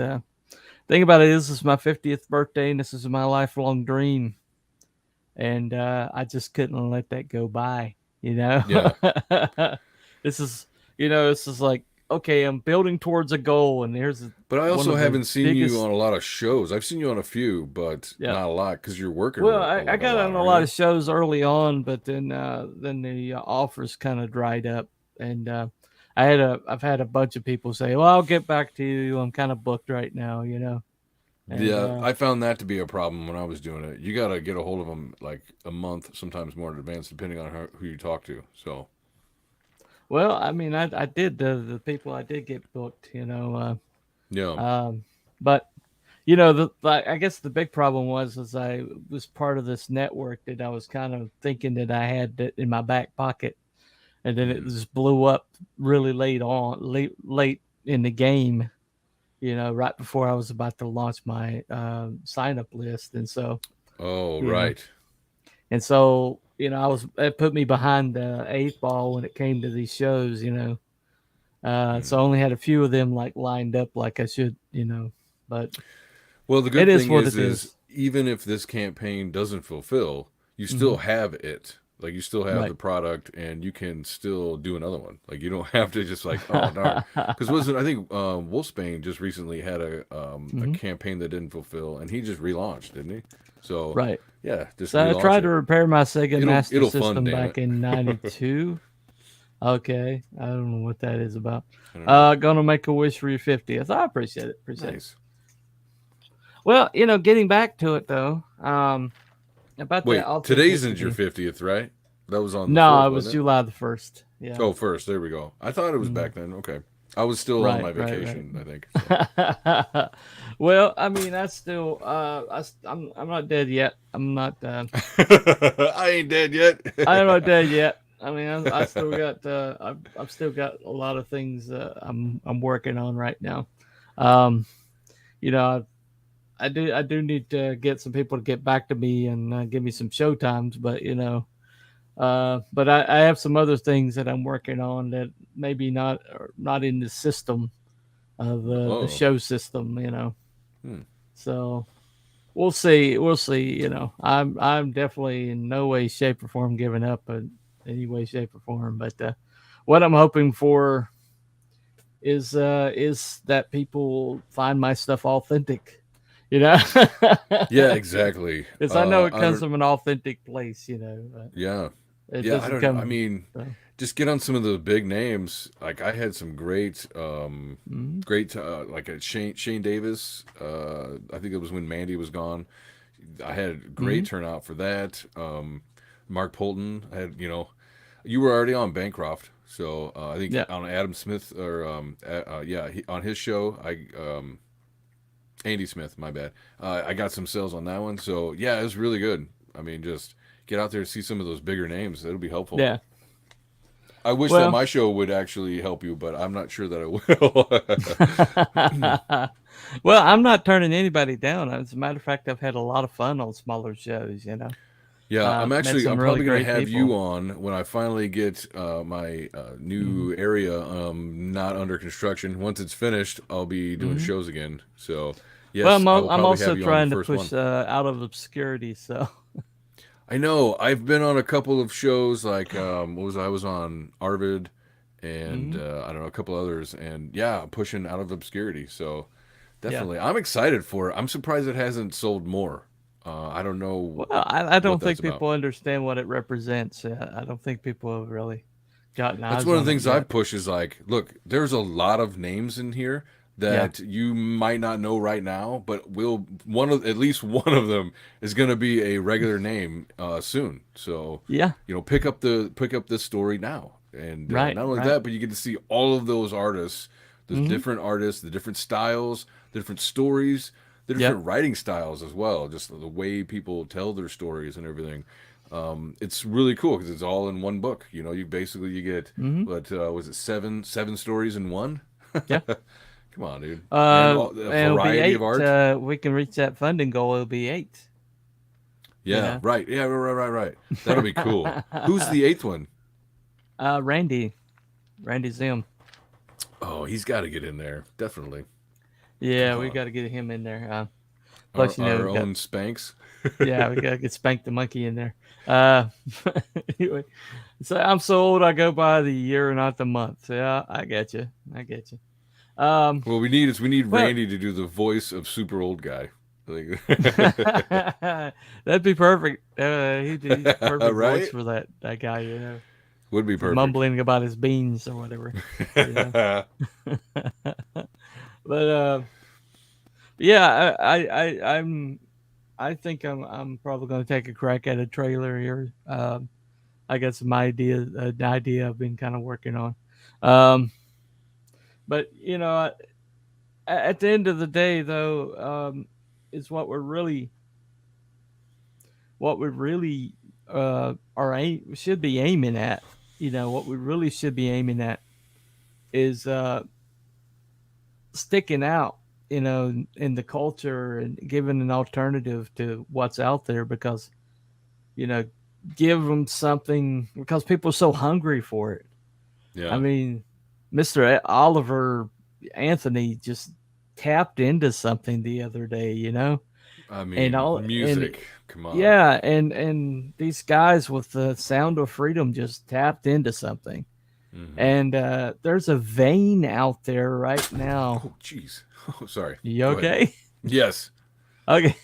thing about it is, this is my 50th birthday, and this is my lifelong dream, and I just couldn't let that go by. You know, yeah. this is this is like, okay, I'm building towards a goal, and here's But I one also of the haven't seen you biggest. on a lot of shows. I've seen you on a few, but Yeah. not a lot because you're working Well, a I got lot, on a aren't lot you? of shows early on, but then the offers kind of dried up, and I've had a bunch of people say, "Well, I'll get back to you. I'm kind of booked right now," and Yeah, I found that to be a problem when I was doing it. You got to get a hold of them like a month, sometimes more in advance, depending on who you talk to. So, well, I mean, I did the people I did get booked, yeah. but I guess the big problem was I was part of this network that I was kind of thinking that I had that in my back pocket, and then it Mm. just blew up really late in the game, right before I was about to launch my sign up list, and so Oh, you know, right. it put me behind the eighth ball when it came to these shows, so I Mm. only had a few of them like lined up like I should, but Well, the it good is thing what it is is. even if this campaign doesn't fulfill, you Hmm. still have it. Like you still have the Right. product, and you can still do another one. Like you don't have to just like, oh darn. Because wasn't I think Wolfsbane just recently had a Hmm. campaign that didn't fulfill, and he just relaunched, didn't he? So Right. yeah, just So I relaunch tried to it. repair my Sega Master It'll fund, System damn back it. in '92. Okay, I don't know what that is about. I don't know. Gonna make a wish for your 50th. I appreciate it. Appreciate it. Nice. Well, getting back to it though, about the Wait, today's is your authenticity. 50th, right? That was on the No, fourth, it was wasn't it? July the 1st. Yeah. Oh, first. There we go. I thought it was Mhm. back then. Okay. I was still on Right, my right, vacation, I think. So. right. Well, I mean, I still, I'm not dead yet. I'm not, I ain't dead yet. I'm not dead yet. I mean, I still got I've still got a lot of things I'm working on right now. Um, you know, I do need to get some people to get back to me and give me some show times, but but I have some other things that I'm working on that maybe not are not in the system of the Oh. show system. Hmm. So we'll see. We'll see. I'm definitely in no way, shape, or form giving up in any way, shape, or form. But what I'm hoping for is that people find my stuff authentic. You know, Yeah, exactly. because I know it I comes don't. from an authentic place. Yeah. It Yeah, I doesn't don't. I come. mean, So, just get on some of the big names. Like I had some mhm. great like a Shane Davis. I think it was when Mandy was gone. I had a great Mhm. turnout for that. Mark Polton. I had you were already on Bancroft, so I think Yeah. on Adam Smith or on his show Andy Smith. My bad. I got some sales on that one, so yeah, it was really good. I mean, just get out there and see some of those bigger names. It'll be helpful. Yeah. I wish that Well, my show would actually help you, but I'm not sure that it will. well, I'm not turning anybody down. As a matter of fact, I've had a lot of fun on smaller shows. Yeah, Met some I'm really probably going to great have people. you on when I finally get my Hmm. new area not under construction. Once it's finished, I'll be doing Hmm. shows again. So, Well, yes, I will I'm probably also have you on the trying to first push one. out of obscurity. So, I know. I've been on a couple of shows like I was on Arvid and hmm, I don't know a couple others and yeah, I'm pushing out of obscurity. So, yeah. definitely. I'm excited for it. I'm surprised it hasn't sold more. I don't know Well, I what don't that's think about. people understand what it represents. I don't think people have really gotten That's eyes one of on the it things I've yet. pushed is like, look, there's a lot of names in here Yeah. that you might not know right now, but will one of at least one of them is going to be a regular name soon. So, Yeah. pick up this story now, and Right. not only Right. that, but you get to see all of those artists, those Hmm. different artists, the different styles, the different stories, the Yep. different writing styles as well, just the way people tell their stories and everything. It's really cool because it's all in one book. You get Hmm. what was it seven stories in one? Yeah. Come on, dude, and a And it'll be variety of 8. art. We can reach that funding goal. It'll be 8. You Yeah, know. right. Yeah, right. That'll be cool. Who's the eighth one? Randy Zim. Oh, he's got to get in there. Definitely. Come Yeah, we on, got to get him in there. our Plus, our we got own Spanx. yeah, we got to get Spank the monkey in there. Uh, anyway, so I'm so old I go by the year, not the month. Yeah, I get you. I get you. Um, What we need well, Randy to do the voice of super old guy. Like, that'd be perfect. He's a perfect voice right? for that guy. Would be He's perfect. mumbling about his beans or whatever. You know. But yeah, I think I'm probably going to take a crack at a trailer here. I got some an idea I've been kind of working on. Um, but at the end of the day, though, is what we really should be aiming at. What we really should be aiming at is sticking out. In the culture and giving an alternative to what's out there because you know give them something because people are so hungry for it. I Yeah. mean, Mr. Oliver Anthony just tapped into something the other day, I and mean, all and music. Come on. yeah, and these guys with the Sound of Freedom just tapped into something. Hmm. And there's a vein out there right now. Oh, jeez. Oh, sorry. You Go ahead. okay? Yes. Okay.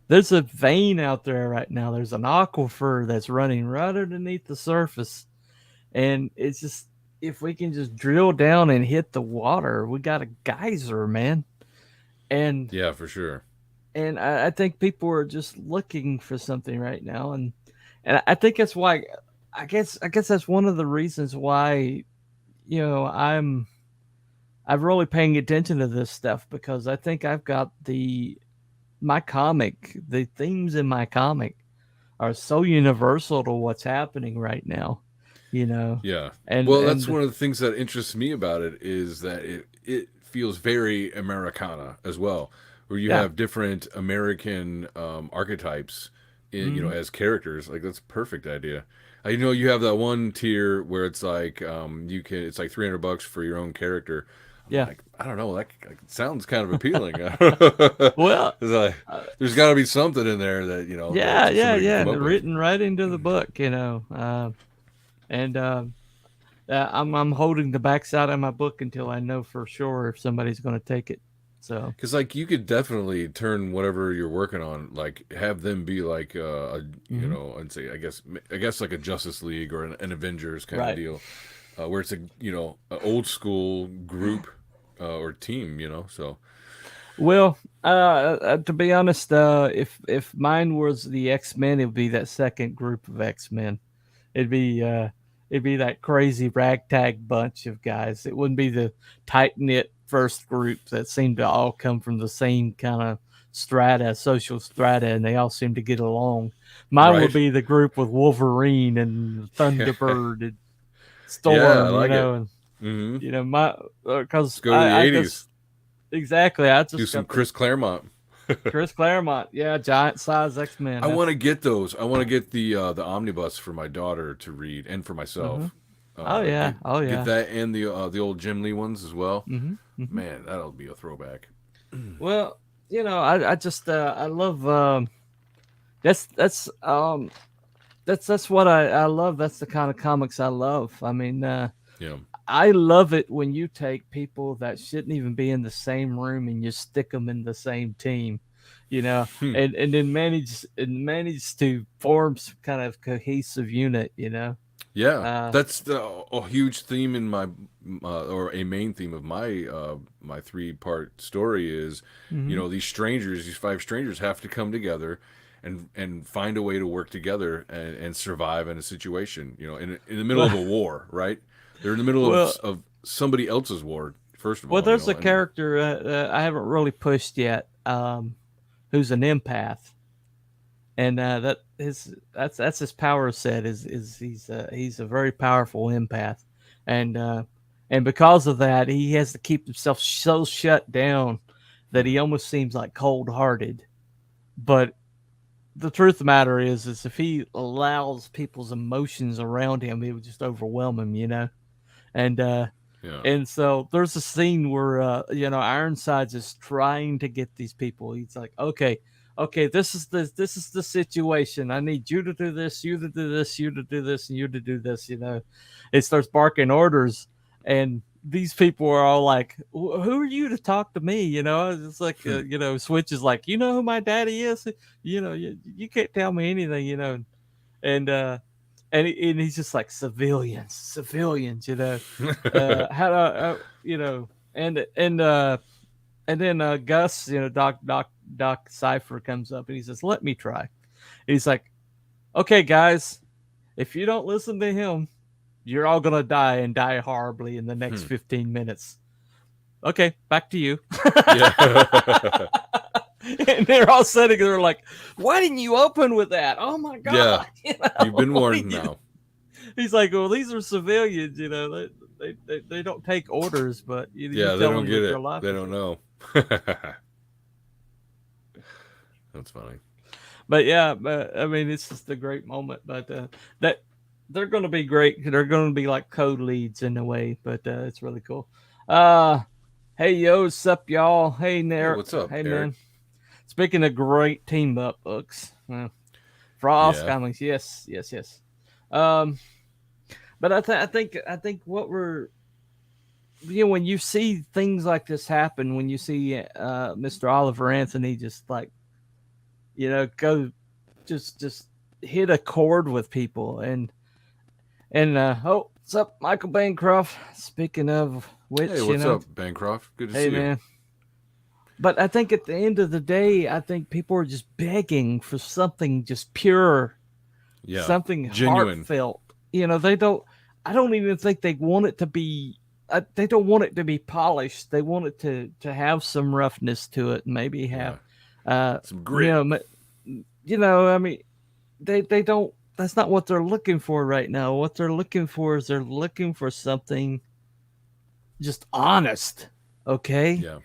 There's a vein out there right now. There's an aquifer that's running right underneath the surface. And it's just, if we can just drill down and hit the water, we got a geyser, man. And Yeah, for sure. I think people are just looking for something right now. And I think that's why I guess that's one of the reasons why, I'm really paying attention to this stuff because I think I've got the themes in my comic are so universal to what's happening right now, you know. Yeah. And Well, that's one of the things that interests me about it is that it feels very Americana as well, where you yeah, have different American archetypes, as characters. Like that's a perfect idea. You have that one tier where it's like it's like $300 for your own character. I'm yeah. like, I don't know, that sounds kind of appealing. Well, It's like uh, there's got to be something in there that yeah, that yeah, somebody can yeah, come and up with. written right into the book, you know. And I'm holding the backside of my book until I know for sure if somebody's going to take it. So Because like you could definitely turn whatever you're working on, like have them be like mhm. I'd say I guess like a Justice League or an Avengers kind of Right. deal, where it's a old school group or team, So Well, to be honest, if mine was the X-Men, it would be that second group of X-Men. It'd be uh, it'd be that crazy ragtag bunch of guys. It wouldn't be the tight knit first group that seemed to all come from the same kind of social strata, and they all seem to get along. Mine would right, be the group with Wolverine and Thunderbird and yeah, I Storm, like it. and Hmm. my Let's because go to the I '80s. just exactly I Do just some got the Chris Claremont. Chris Claremont, yeah, giant size X Men. I want That's to get those. I want to get the omnibus for my daughter to read and for uh-huh. myself. Oh yeah, Get oh get yeah. that and the old Jim Lee ones as well. Hmm. Man, that'll be a throwback. Well, I just I love that's that's um that's what I love. That's the kind of comics I love. I mean, Yeah. I love it when you take people that shouldn't even be in the same room and you stick them in the same team, you know, Hmm. and then manage to form some kind of cohesive unit, you know. Yeah, Uh, that's a huge theme in my or a main theme of my 3-part story is, mhm. these 5 strangers have to come together and find a way to work together and survive in a situation, in the middle of Well, a war, right? They're in the middle of well, somebody else's war, first of well. all, There's a and character I haven't really pushed yet, who's an empath, and that's his power set is he's a very powerful empath, and uh, and because of that, he has to keep himself so shut down that he almost seems like cold hearted. But the truth of the matter is if he allows people's emotions around him, it would just overwhelm him, you know. And yeah. and so there's a scene where Ironsides is trying to get these people. He's like, okay, this is the situation. I need you to do this, you to do this, you to do this, and you to do this. You know, it starts barking orders, and these people are all like, "Who are you to talk to me?" You know, it's like Hmm. Switch is like, "You know who my daddy is? You can't tell me anything." You know, and and he's just like civilians, how to, and then Gus, Doc Cipher comes up and he says, "Let me try." He's like, "Okay, guys, if you don't listen to him, you're all gonna die and die horribly in the next Hmm. 15 minutes. Okay, back to you." Yeah. And they're all sitting there like, "Why didn't you open with that? Oh my Yeah. god!" You've been What warned did you now. He's like, "Well, these are civilians, they don't take orders, but you Yeah, they tell don't them get that your it. life They is." don't know. That's funny. But yeah, but I mean, it's just a great moment. But that they're going to be great. They're going to be like code leads in a way, but it's really cool. Uh, hey yo, what's up, y'all? Hey, Hey, Eric. what's up, Hey, Eric? man. Speaking of great team up books, Frost Yeah. Comics, yes. Um, but I think what we're when you see things like this happen, when you see Mr. Oliver Anthony just like go just hit a chord with people and oh, what's up, Michael Bancroft? Speaking of Hey, which, what's up, Bancroft? Good to hey see you. man. But I think at the end of the day, I think people are just begging for something just pure, Yeah. something Genuine. heartfelt. They don't. I don't even think they want it to be. They don't want it to be polished. They want it to have some roughness to it, and maybe have, Yeah. uh, Some you grit. know, I mean, they don't. That's not what they're looking for right now. What they're looking for is they're looking for something just honest. Okay. Yeah.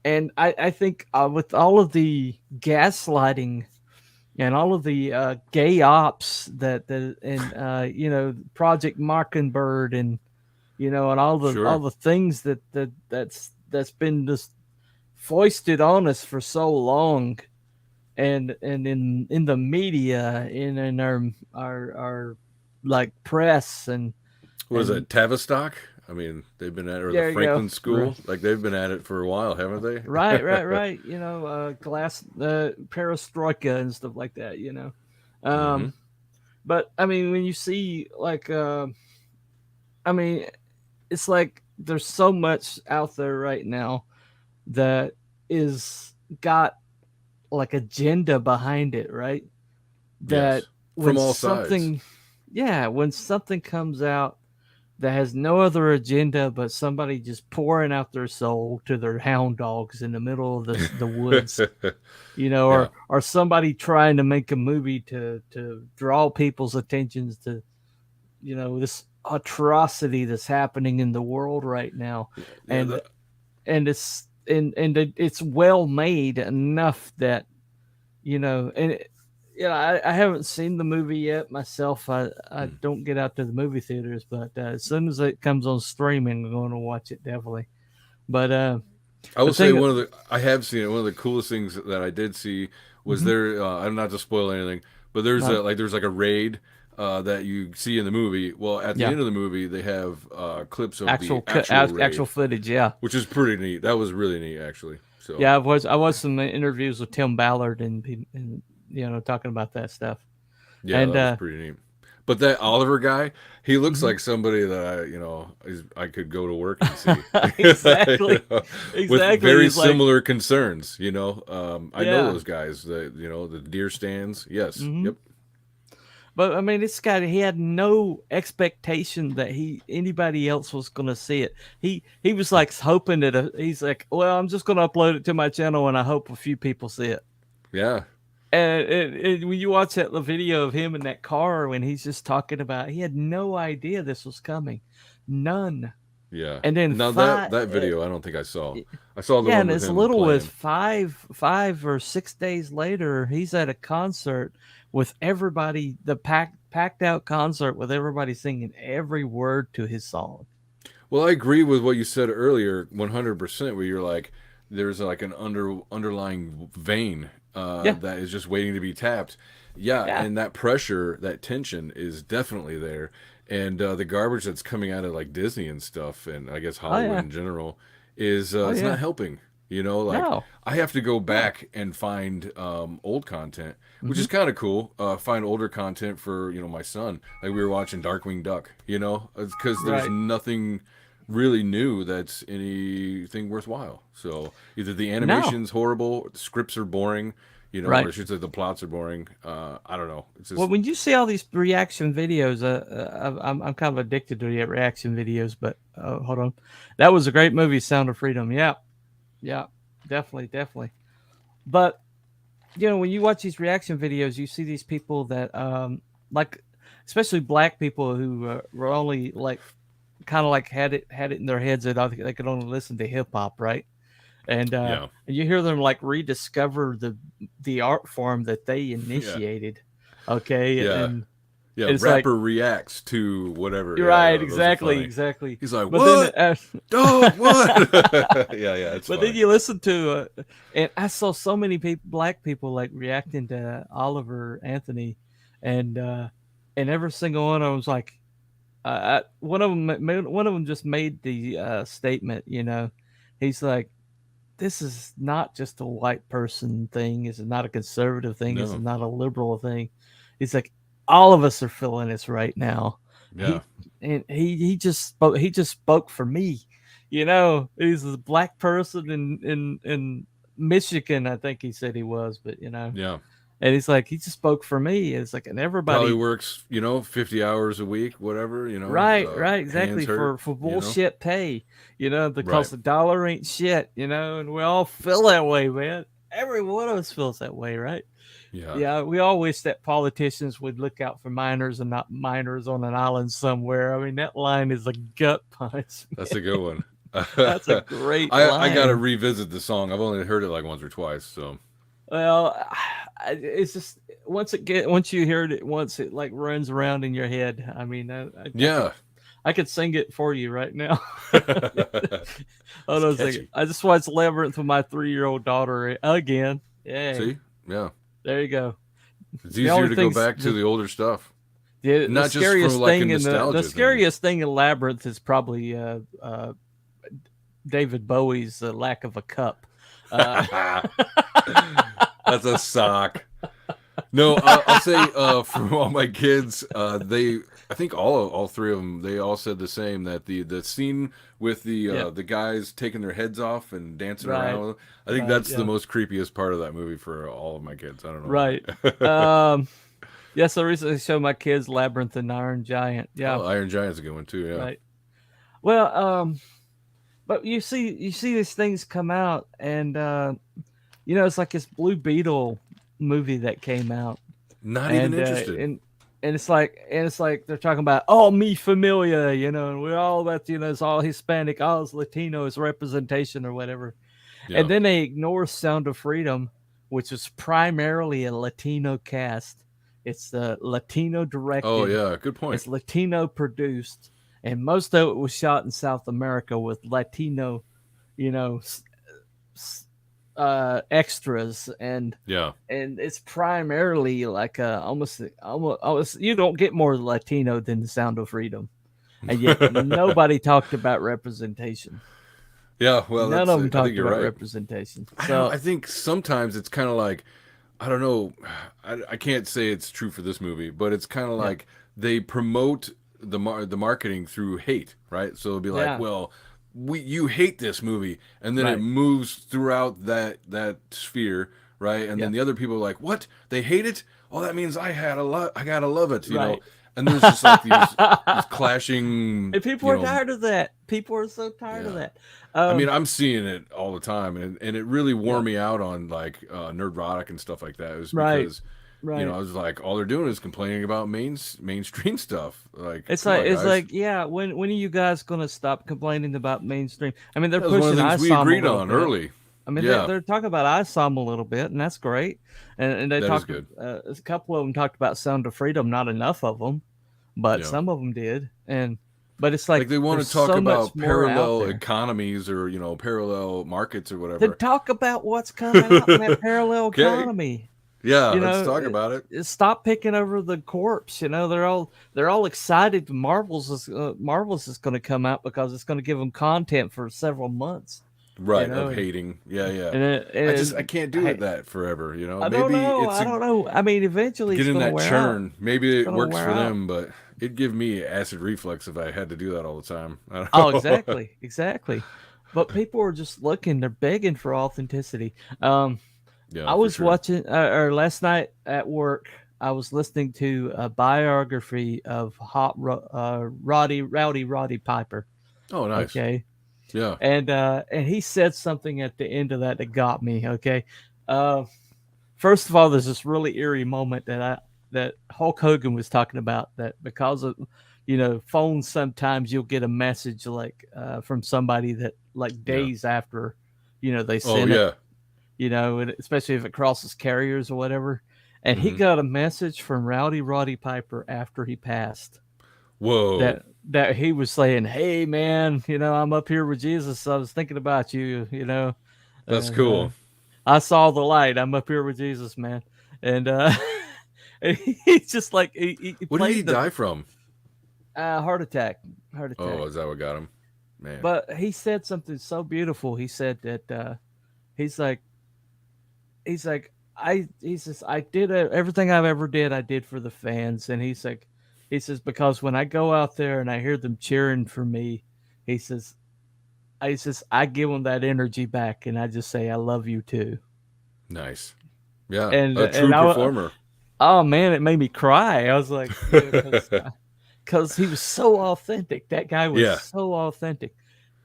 And I think with all of the gaslighting and all of the gay ops and Project Mockingbird and and all Sure. the things that's been just foisted on us for so long, and in the media and in our like press What is and that, Tavistock? I mean, they've been at it, or the there you go. Franklin School. Like, they've been at it for a while, haven't they? Right. Glass, perestroika and stuff like that. Hmm. But I mean, when you see like, I mean, it's like there's so much out there right now that is got like agenda behind it, right? That Yes. when From all sides. something, yeah, when something comes out that has no other agenda but somebody just pouring out their soul to their hound dogs in the middle of the woods, Yeah. or somebody trying to make a movie to draw people's attentions to, this atrocity that's happening in the world right now. Yeah. And it's well made enough that, I haven't seen the movie yet myself. I don't get out to the movie theaters, but as soon as it comes on streaming, I'm going to watch it definitely. But I the will say thing, I have seen it. One of the coolest things that I did see was Mhm. there. I'm not to spoil anything, but there's Not- there's like a raid that you see in the movie. Well, at the yeah, end of the movie, they have clips of the actual actual raid, footage. Yeah, which is pretty neat. That was really neat, actually. So yeah. I was some interviews with Tim Ballard and talking about that stuff. yeah, And that was pretty neat. But that Oliver guy, he looks Mhm. like somebody that I could go to work and see. Exactly, With exactly. very He's like, similar concerns. I know yeah. those guys. The deer stands. Yes. Hmm. Yep. But I mean, this guy, he had no expectation that anybody else was going to see it. He was like hoping that he's like, well, I'm just going to upload it to my channel and I hope a few people see it. Yeah. And when you watch the video of him in that car when he's just talking about, he had no idea this was coming, none. Yeah. And then Now that video, I don't think I saw. I saw the yeah, one and with as him little as playing. five or 6 days later, he's at a concert with everybody, the packed out concert with everybody singing every word to his song. Well, I agree with what you said earlier, 100%. Where you're like, there's like an underlying vein Yeah, that is just waiting to be tapped. Yeah, yeah, and that pressure, that tension is definitely there. And the garbage that's coming out of like Disney and stuff, and I guess oh Hollywood yeah, in general, is oh it's yeah. not helping. Like No, I have to go no. back and find old content, which Hmm. is kind of cool. Find older content for my son. Like we were watching Darkwing Duck. Because there's Right. nothing really new that's anything worthwhile. So either the No. animation's horrible, the scripts are boring, or I Right. should say the plots are boring. I don't know. It's Well, just when you see all these reaction videos, I'm kind of addicted to the reaction videos. But hold on, that was a great movie, Sound of Freedom. Yeah, yeah, definitely, definitely. But when you watch these reaction videos, you see these people that like, especially black people who were only like kind of like had it in their heads that they could only listen to hip hop, right? yeah, And you hear them like rediscover the art form that they yeah, initiated. Okay, yeah, and yeah. it's like, Rapper reacts to whatever. you're Yeah, right, yeah, those are exactly, funny. exactly. He's like, But then, "What? Dog, what?" Yeah, yeah, it's but then funny. you listen to, and I saw so many black people like reacting to Oliver Anthony, and every single one of them was like, one of them just made the statement, he's like, this is not just a white person thing. This is not a conservative thing. This is No, not a liberal thing. He's like, all of us are feeling this right now. yeah, He just spoke. He just spoke for me. He's a black person in Michigan. I think he said he was, but yeah. and he's like, he just spoke for me. It's like, and Probably everybody. works, 50 hours a week, whatever. Right, Hands exactly. hurt. For You know, bullshit pay, right. because the dollar ain't shit, and we all feel that way, man. Every one of us feels that way, right? Yeah. Yeah, we all wish that politicians would look out for minors and not minors on an island somewhere. I mean, that line is a gut punch. That's a good one. That's a great I got to line. revisit the song. I've only heard it like once or twice. So Well, it's just once you hear it once, it like runs around in your head. I mean, yeah. I could sing it for you right now. Hold It's on a second. catchy. I just watched Labyrinth with my 3-year-old daughter again. Yeah, See? Yeah. there you go. It's The easier only to go thing's back to the older stuff. the Not just scariest from like a thing in the nostalgia thing. scariest thing in Labyrinth is probably David Bowie's lack of a cup. That's a sock. No, I'll say for all my kids, I think all three of them, they all said the same, that the scene with the guys taking their heads off and dancing Right. around, I think Right, that's yeah. the most creepiest part of that movie for all of my kids. I don't know. Right. Yes, I recently showed my kids Labyrinth and Iron Giant. Yeah. Oh, Iron Giant's a good one too. Yeah. Right. Well, but you see these things come out, and it's like this Blue Beetle movie that came out, Not and even interested. and it's like they're talking about all me familia, and we're all about it's all Hispanic, all is Latino is representation or whatever, Yeah. and then they ignore Sound of Freedom, which is primarily a Latino cast. It's the Latino directed. Oh yeah, good point. It's Latino produced, and most of it was shot in South America with Latino, extras, and Yeah. it's primarily like almost you don't get more Latino than the Sound of Freedom, and yet nobody talked about representation. Yeah. Well, None of them I talked think you're about right. representation. I So think sometimes it's kind of like, I don't know, I can't say it's true for this movie, but it's kind of like they promote the marketing through hate, right? So it'll be like, Yeah. well, you hate this movie, and then Right. it moves throughout that sphere, right? And then the other people are like, what? They hate it? Oh, that means I gotta love it, you know? Right. And there's just like these clashing. and people are tired of that. People are so tired of Yeah. that. I mean, I'm seeing it all the time, and it really wore me out on like Nerdrotic and stuff like that. It was Right. because Right. I was like, all they're doing is complaining about mainstream stuff. Like, It's come like on, it's guys. like when are you guys gonna stop complaining about mainstream? I mean, they're That was one of pushing the things we ISOM a agreed little on bit. early. I mean, Yeah. they're talking about ISOM a little bit, and that's great. And they That is talked. good. A couple of them talked about Sound of Freedom. Not enough of them, but Yeah. some of them did. But it's Like they want there's to talk so much about more out parallel there. economies or parallel markets or Then whatever. talk about what's coming out in that parallel Okay. economy. Yeah, You let's know, talk about it. Stop picking over the corpse. They're all excited. Marvel's is going to come out because it's going to give them content for several months. Right, know, of hating. Yeah, yeah. And I can't do it that forever. I don't know. I don't know. I mean, eventually get it's in going to that wear churn. out. Maybe it gonna works wear for out. them, but it'd give me acid reflux if I had to do that all the time. I don't Oh, know. exactly. But people are just looking. They're begging for authenticity. Yeah, I for was sure. watching, or last night at work, I was listening to a biography of Rowdy Piper. Oh, nice. Okay. Yeah. And he said something at the end of that got me. Okay. First of all, there's this really eerie moment that Hulk Hogan was talking about, that because of phones, sometimes you'll get a message like from somebody that like days after they Oh, sent yeah. it, and especially if it crosses carriers or whatever. And he Mhm. got a message from Roddy Piper after he passed Whoa. that he was saying, "Hey man, I'm up here with Jesus. I was thinking about you, That's and, cool. I saw the light. I'm up here with Jesus, man." And and he's just like he What did he played the die from? heart attack. Oh, is that what got him? Man. But he said something so beautiful. He said that he's like I did everything I've ever did. I did for the fans, and he says because when I go out there and I hear them cheering for me, he says I give them that energy back, and I just say I love you too. Nice. Yeah. And a true performer. Oh man, it made me cry. I was like, because he was so authentic. That guy was Yeah. so authentic.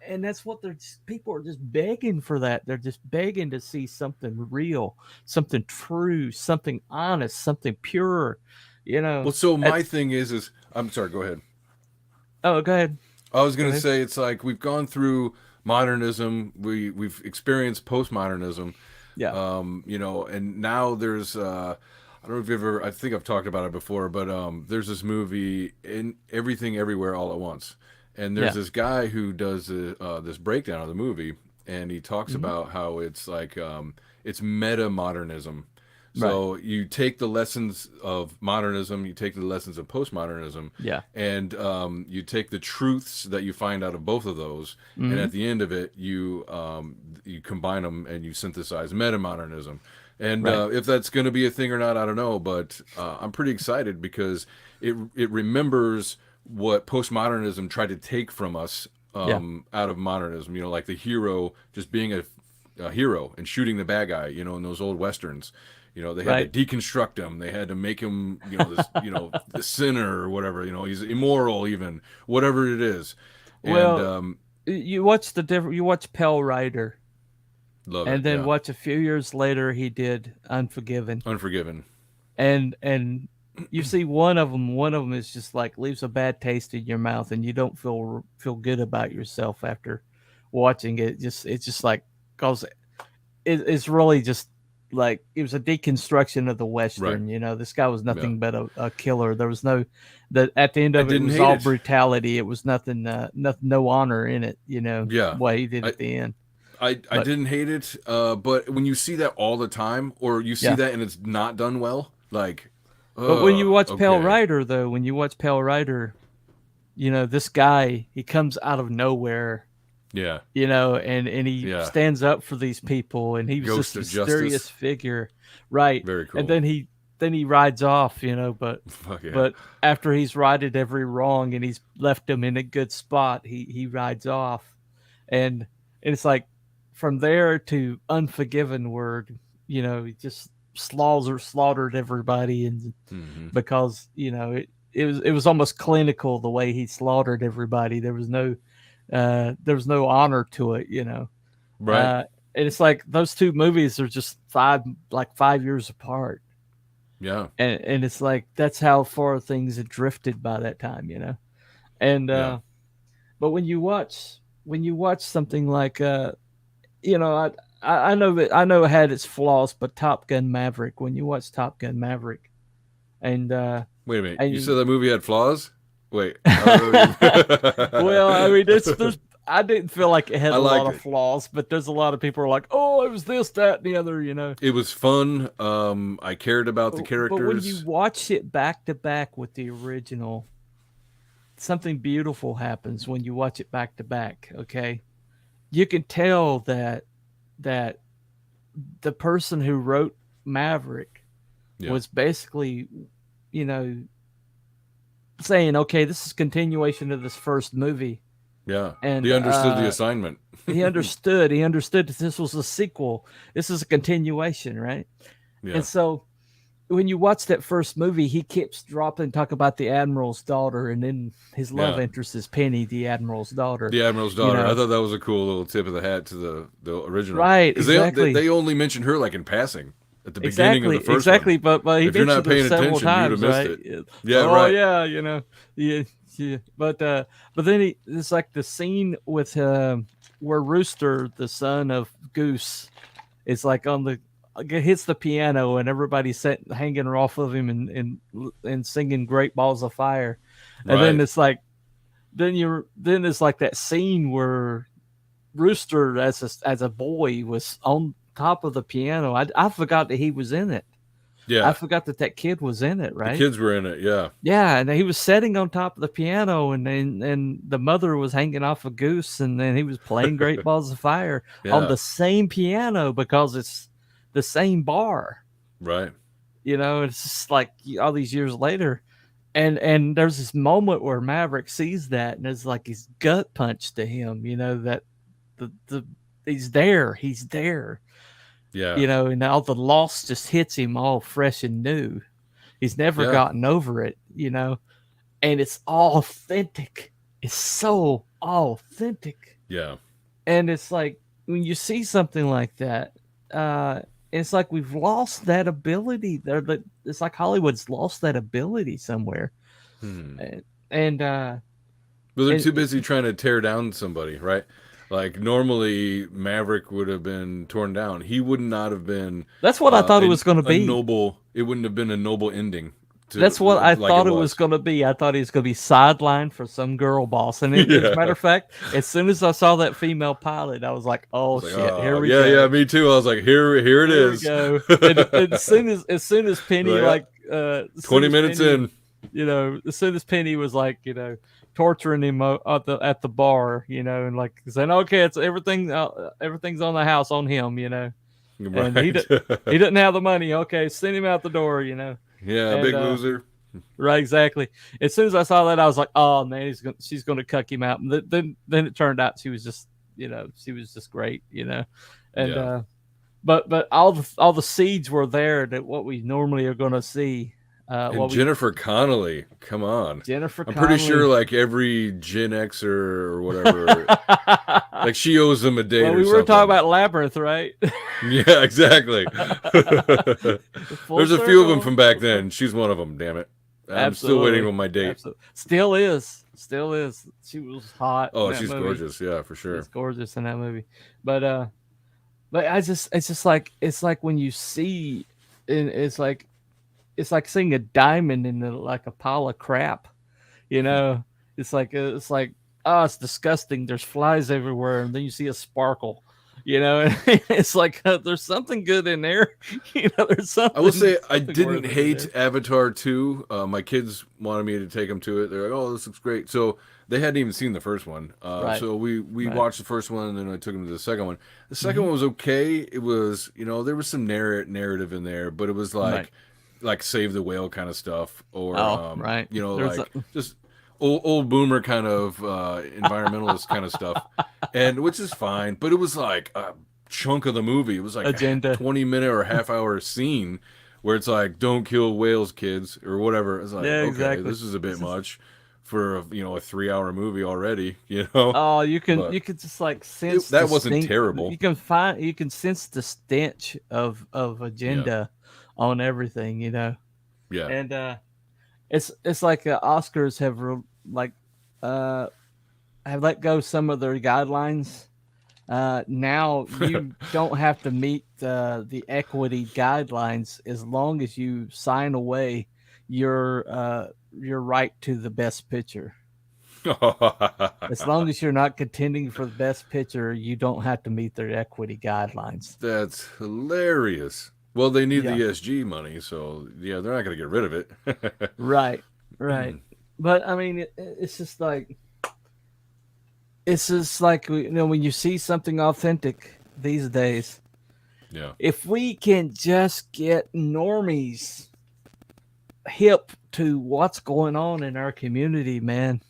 and that's what people are just begging for that. They're just begging to see something real, something true, something honest, something pure. You know. Well, so And- my thing is I'm sorry. Go ahead. oh, go ahead. I was Go gonna ahead. say it's like we've gone through modernism. We've experienced postmodernism. Yeah. And now there's I don't know if you've ever. I think I've talked about it before, but there's this movie in Everything Everywhere All at Once, and there's Yeah. this guy who does this breakdown of the movie, and he talks Mm-hmm. about how it's like it's meta modernism. Right. So you take the lessons of modernism, you take the lessons of postmodernism, Yeah. and you take the truths that you find out of both of those, and Mm-hmm. at the end of it, you combine them and you synthesize metamodernism. And Right. if that's going to be a thing or not, I don't know, but I'm pretty excited because it remembers what postmodernism tried to take from us Yeah. out of modernism. Like the hero just being a hero and shooting the bad guy. In those old westerns. They had Right. to deconstruct him. They had to make him, this, the sinner or whatever. He's immoral, even whatever it is. And Well, you watch you watch Pale Rider, love and it. then Yeah. watch a few years later he did Unforgiven, Unforgiven. and you see one of them is just like leaves a bad taste in your mouth, and you don't feel good about yourself after watching it. It's just like because it's really just like it was a deconstruction of the Western. This guy was nothing but a killer. There was no that at the end I of it didn't was hate all it. brutality. It was nothing, no honor in it. Yeah. What he did I- at the end. I But- didn't hate it, but when you see that all the time, or you see Yeah. that and it's not done well, like. But when you watch Pale okay. Rider, though, this guy, he comes out of nowhere, Yeah. and he Yeah. stands up for these people, and he was Ghost this of mysterious Justice. figure, right? Very cool. And then he rides off, but Fuck yeah. but after he's righted every wrong and he's left him in a good spot, he rides off, and it's like from there to Unforgiven, where he just slaughtered everybody, and Mhm. because it was almost clinical the way he slaughtered everybody. There was no honor to it, Right. and it's like those two movies are just 5 years apart, Yeah. and it's like that's how far things had drifted by that time, and Yeah. but when you watch something like I know it had its flaws, but Top Gun Maverick, when you watch Top Gun Maverick, and Wait a minute. and You you- said that movie had flaws? Wait. well, I mean, there's I didn't feel like it had I a lot liked of it. flaws, but there's a lot of people who are like, oh, it was this, that, and the other, It was fun. I cared about the characters. But when you watch it back to back with the original, something beautiful happens when you watch it back to back. Okay, you can tell that the person who wrote Maverick Yeah. was basically, saying, okay, this is continuation of this first movie. Yeah. And, He understood the assignment. He understood that this was a sequel. This is a continuation, right? Yeah. And so when you watch that first movie, he keeps dropping talk about the Admiral's daughter, and then his love Yeah. interest is Penny, the Admiral's daughter. The Admiral's daughter. know. I thought that was a cool little tip of the hat to the original. Right, 'Cause exactly. they only mentioned her like in passing at the beginning of the first exactly. one. But he If you're mentioned not it paying several attention, times, you'd have right? missed it. Yeah, oh, right. yeah, yeah. But then it's like the scene with where Rooster, the son of Goose, is like hits the piano, and everybody's hanging off of him and singing Great Balls of Fire. And then Right. it's like then it's like that scene where Rooster as a boy was on top of the piano. I forgot that he was in it. Yeah. I forgot that kid was in it, The right? kids were in it. Yeah. Yeah, and he was sitting on top of the piano, and the mother was hanging off a goose, and then he was playing Great Balls of Fire on Yeah. the same piano because it's the same bar. Right. It's just like all these years later, and there's this moment where Maverick sees that, and it's like his gut punch to him. That the he's there. Yeah. And all the loss just hits him all fresh and new. He's never Yeah. gotten over it, and it's authentic. It's so authentic. Yeah. And it's like when you see something like that, it's like we've lost that ability. It's like Hollywood's lost that ability somewhere. Hmm. And, and But they're and too busy trying to tear down somebody, right? Like normally Maverick would have been torn down. He would not have been that's what I thought it was going to a be. noble. It wouldn't have been a noble ending That's what to I like it thought it was was. going to be. I thought he was going to be sidelined for some girl boss. And as a matter Yeah. of fact, as soon as I saw that female pilot, I was like, "Oh It's like, shit, here oh, we yeah, go, yeah, me too. I was like, here it here we is. go." And as soon as Penny Like, as soon 20 as minutes Penny, in. as soon as Penny was like, torturing him at the bar, and like saying, "Okay, it's everything, everything's on the house on him," and he Right. he didn't have the money. Okay, send him out the door, Yeah, and big loser. right, exactly. As soon as I saw that, I was like, "Oh man, she's going to cuck him out." And then it turned out she was just, she was just great, and Yeah. but all the seeds were there that what we normally are going to see. And Jennifer Connelly, come on. Jennifer I'm Connelly. pretty sure like every Gen Xer or whatever, like she owes them a date well, or we something. were talking about Labyrinth, right? Yeah, exactly. There's a few of them from back then. She's one of them, damn it. I'm still waiting on my date. Absolutely. Still is. She was hot. Oh, in that she's movie. gorgeous. Yeah, for sure. She's gorgeous in that movie. But it's just like when you see, and it's like seeing a diamond in like a pile of crap. It's like oh, it's disgusting. There's flies everywhere, and then you see a sparkle. It's like there's something good in there. There's something. I will say I something didn't worth it hate there. Avatar 2. My kids wanted me to take them to it. They're like, "Oh, this looks great." So they hadn't even seen the first one. Right. So we Right. watched the first one, and then I took them to the second one. The 2nd one was okay. It was, there was some narrative in there, but it was Right. like Save the Whale kind of stuff, or right. like just old boomer kind of environmentalist kind of stuff, and which is fine. But it was like a chunk of the movie. It was like Agenda. 20-minute or half-hour scene where it's like, "Don't kill whales, kids," or whatever. It's like, Yeah, okay, exactly. this is a bit much for a 3-hour movie already. Oh, you can But just like sense that the wasn't stink. terrible. You can sense the stench of agenda on everything, Yeah. and it's like Oscars have let go some of their guidelines. Now you don't have to meet the equity guidelines as long as you sign away your right to the best picture. As long as you're not contending for the best picture, you don't have to meet their equity guidelines. That's hilarious. Well, they need Yeah. the ESG money, so yeah, they're not going to get rid of it. Right. But I mean, it's just like when you see something authentic these days. Yeah. If we can just get normies hip to what's going on in our community, man.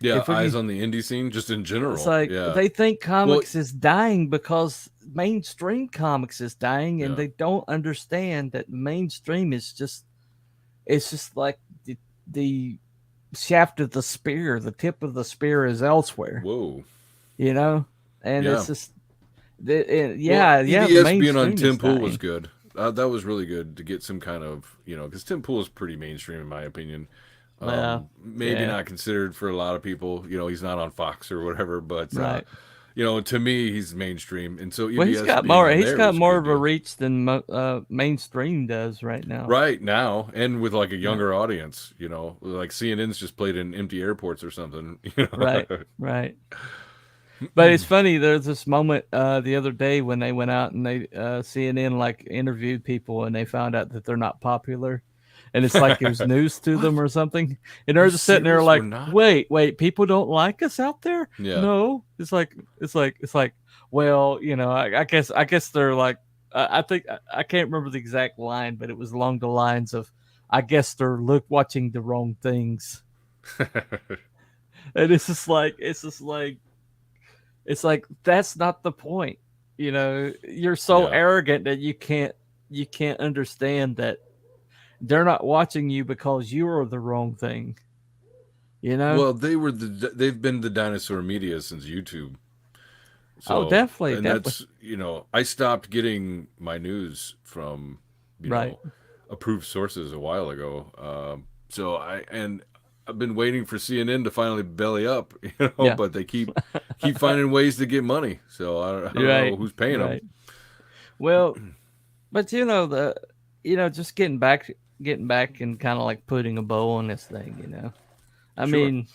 Yeah, If we eyes can- on the indie scene, just in general. It's like yeah. they think comics is dying because mainstream comics is dying, and Yeah. they don't understand that mainstream is just like the shaft of the spear. The tip of the spear is elsewhere, Whoa. and Yeah. it's just Well, the EDS being on mainstream Tim is Pool was dying. good. That was really good to get some kind of, because Tim Pool is pretty mainstream in my opinion. Maybe yeah. not considered for a lot of people. He's not on Fox or whatever, but Right. to me he's mainstream, and so EDS Well, he's got being more. on He's there got was more good of a deal. reach than mainstream does right now. Right now, and with like a younger audience, like CNN's just played in empty airports or something. Right. But it's funny. There's this moment the other day when they went out and they CNN like interviewed people, and they found out that they're not popular, and it's like it was news to them or something. And they're You just sitting there serious? like, We're not? wait, people don't like us out there? Yeah. No, it's like, well, I guess they're like, I think I can't remember the exact line, but it was along the lines of, I guess they're watching the wrong things. And it's like that's not the point. You're so Yeah. arrogant that you can't understand that they're not watching you because you are the wrong thing. Well, they've been the dinosaur media since YouTube. So, definitely, and definitely. that's, I stopped getting my news from, Right. approved sources a while ago. So I've been waiting for CNN to finally belly up, Yeah. but they keep finding ways to get money. So I don't know Right. who's paying them. Right. Well, but just getting back and kind of like putting a bow on this thing. I Sure. mean,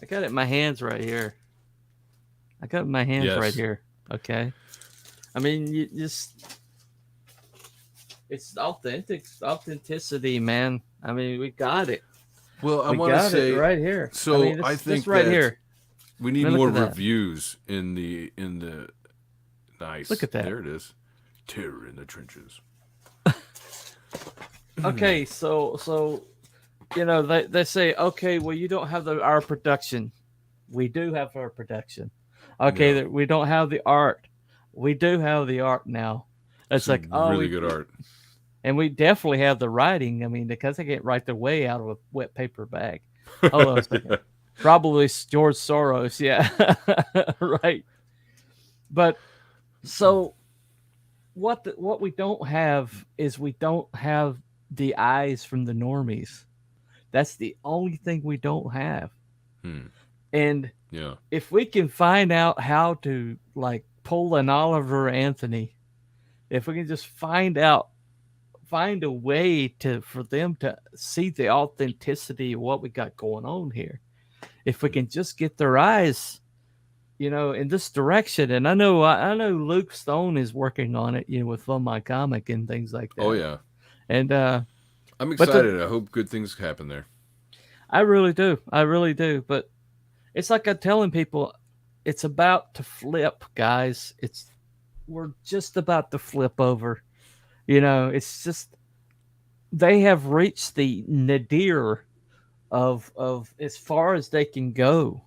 I got it in my hands right here. I got it in my hands right Yes. here. Okay. I mean, it's authenticity, man. I mean, we got it. Well, I We want to got it say, right here. I so mean, I this think right that here. we I need mean, look more at that. reviews in the nice. Look at that. There it is. Terror in the trenches. Okay, so they say, okay, well, you don't have our production. We do have our production. Okay, Yeah. we don't have the art. We do have the art now. It's like, Some oh, really good art. and we definitely have the writing. I mean, because they can't write their way out of a wet paper bag. Hold on a second. Probably George Soros, yeah, right. But so what we don't have is we don't have the eyes from the normies. That's the only thing we don't have. Hmm. And Yeah. if we can find out how to like pull an Oliver Anthony, if we can just find a way for them to see the authenticity of what we got going on here. If we can just get their eyes, in this direction. And I know Luke Stone is working on it, with Fun My Comic and things like that. Oh yeah. And I'm but excited. I hope good things happen there. I really do. I really do. But it's like I'm telling people, it's about to flip, guys. We're just about to flip over. It's just they have reached the nadir of as far as they can go.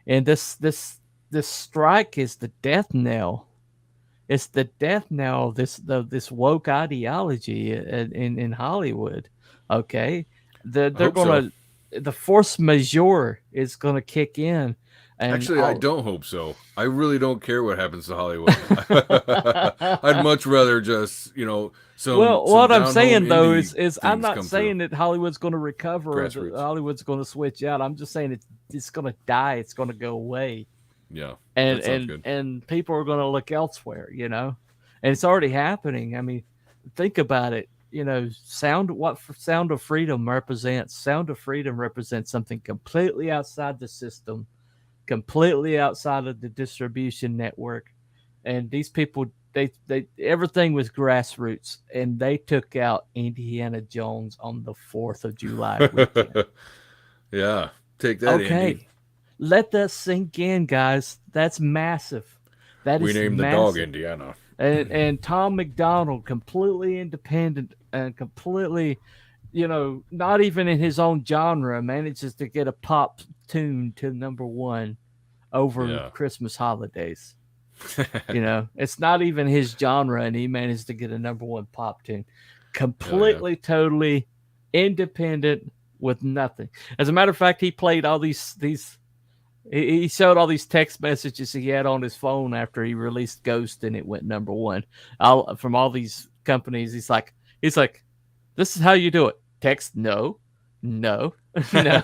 And this strike is the death knell. It's the death knell of this woke ideology in Hollywood. Okay, I they're hope so. gonna the force majeure is gonna kick in, and Actually, I don't hope so. I really don't care what happens to Hollywood. I'd much rather just, some Well, some what I'm down-home saying though indie is I'm things not come saying through. that Hollywood's going to recover or that Grassroots. Hollywood's going to switch out. I'm just saying it's going to die. It's going to go away, Yeah, and that sounds and good. and people are going to look elsewhere. And it's already happening. I mean, think about it. Sound of Freedom represents. Sound of Freedom represents something completely outside the system, completely outside of the distribution network, and these people they everything was grassroots, and they took out Indiana Jones on the 4th of July weekend. Yeah, take that, Andy. Okay, let that sink in, guys. That's massive. That We is named the dog massive. Indiana. And Tom McDonald, completely independent and completely, not even in his own genre, manages to get a pop tune to #1 over Yeah. Christmas holidays. It's not even his genre, and he managed to get a #1 pop tune. Completely, totally independent with nothing. As a matter of fact, he played all these. He showed all these text messages he had on his phone after he released Ghost, and it went #1. From all these companies, he's like, this is how you do it. Text no, no, no.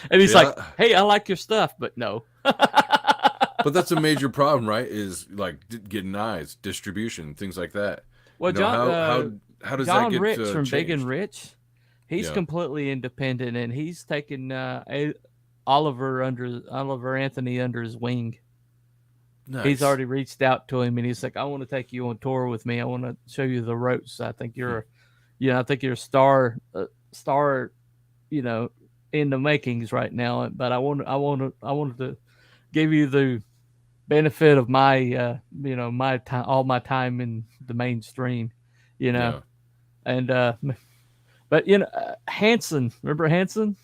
And he's like, hey, I like your stuff, but no. But that's a major problem, right? Is like getting eyes, distribution, things like that. Well, How does John that get Rich from changed? Big and Rich, he's Yeah. completely independent, and he's taken Oliver Anthony under his wing. Nice. He's already reached out to him, and he's like, I want to take you on tour with me. I want to show you the ropes. I think you're a star, in the makings right now. But I wanted to give you the benefit of my, my time, all my time in the mainstream, Yeah. and but Hanson, remember Hanson?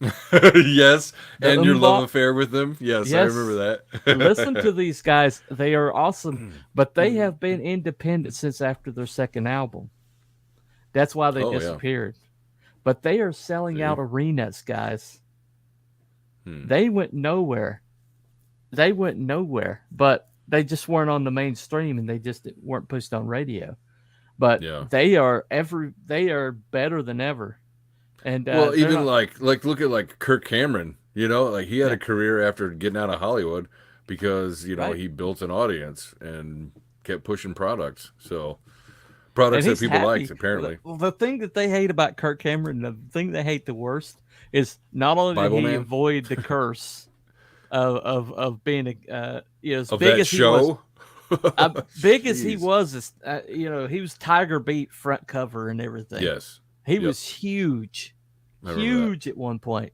Yes, The and your love Umbach? affair with them. Yes, I Yes. remember that. Listen to these guys. They are awesome, but they have been independent since after their second album. That's why they Oh, yeah. disappeared. But they are selling See? out arenas, guys. Hmm. They went nowhere. they went nowhere, but they just weren't on the mainstream and they just weren't pushed on radio. But Yeah. they are better than ever. And Well, they're even not, like look at like Kirk Cameron, you know, like he had Yeah. a career after getting out of Hollywood because, you know, Right. he built an audience and kept pushing products. So and products that he's people happy. liked, apparently. The thing that they hate about Kirk Cameron, the thing they hate the worst, is not only did Bible he Man? avoid the curse of being as Of big that as he was, show. big as he Jeez. was, he was Tiger Beat front cover and everything. Yes. He Yep. was huge, I remember that. huge at one point,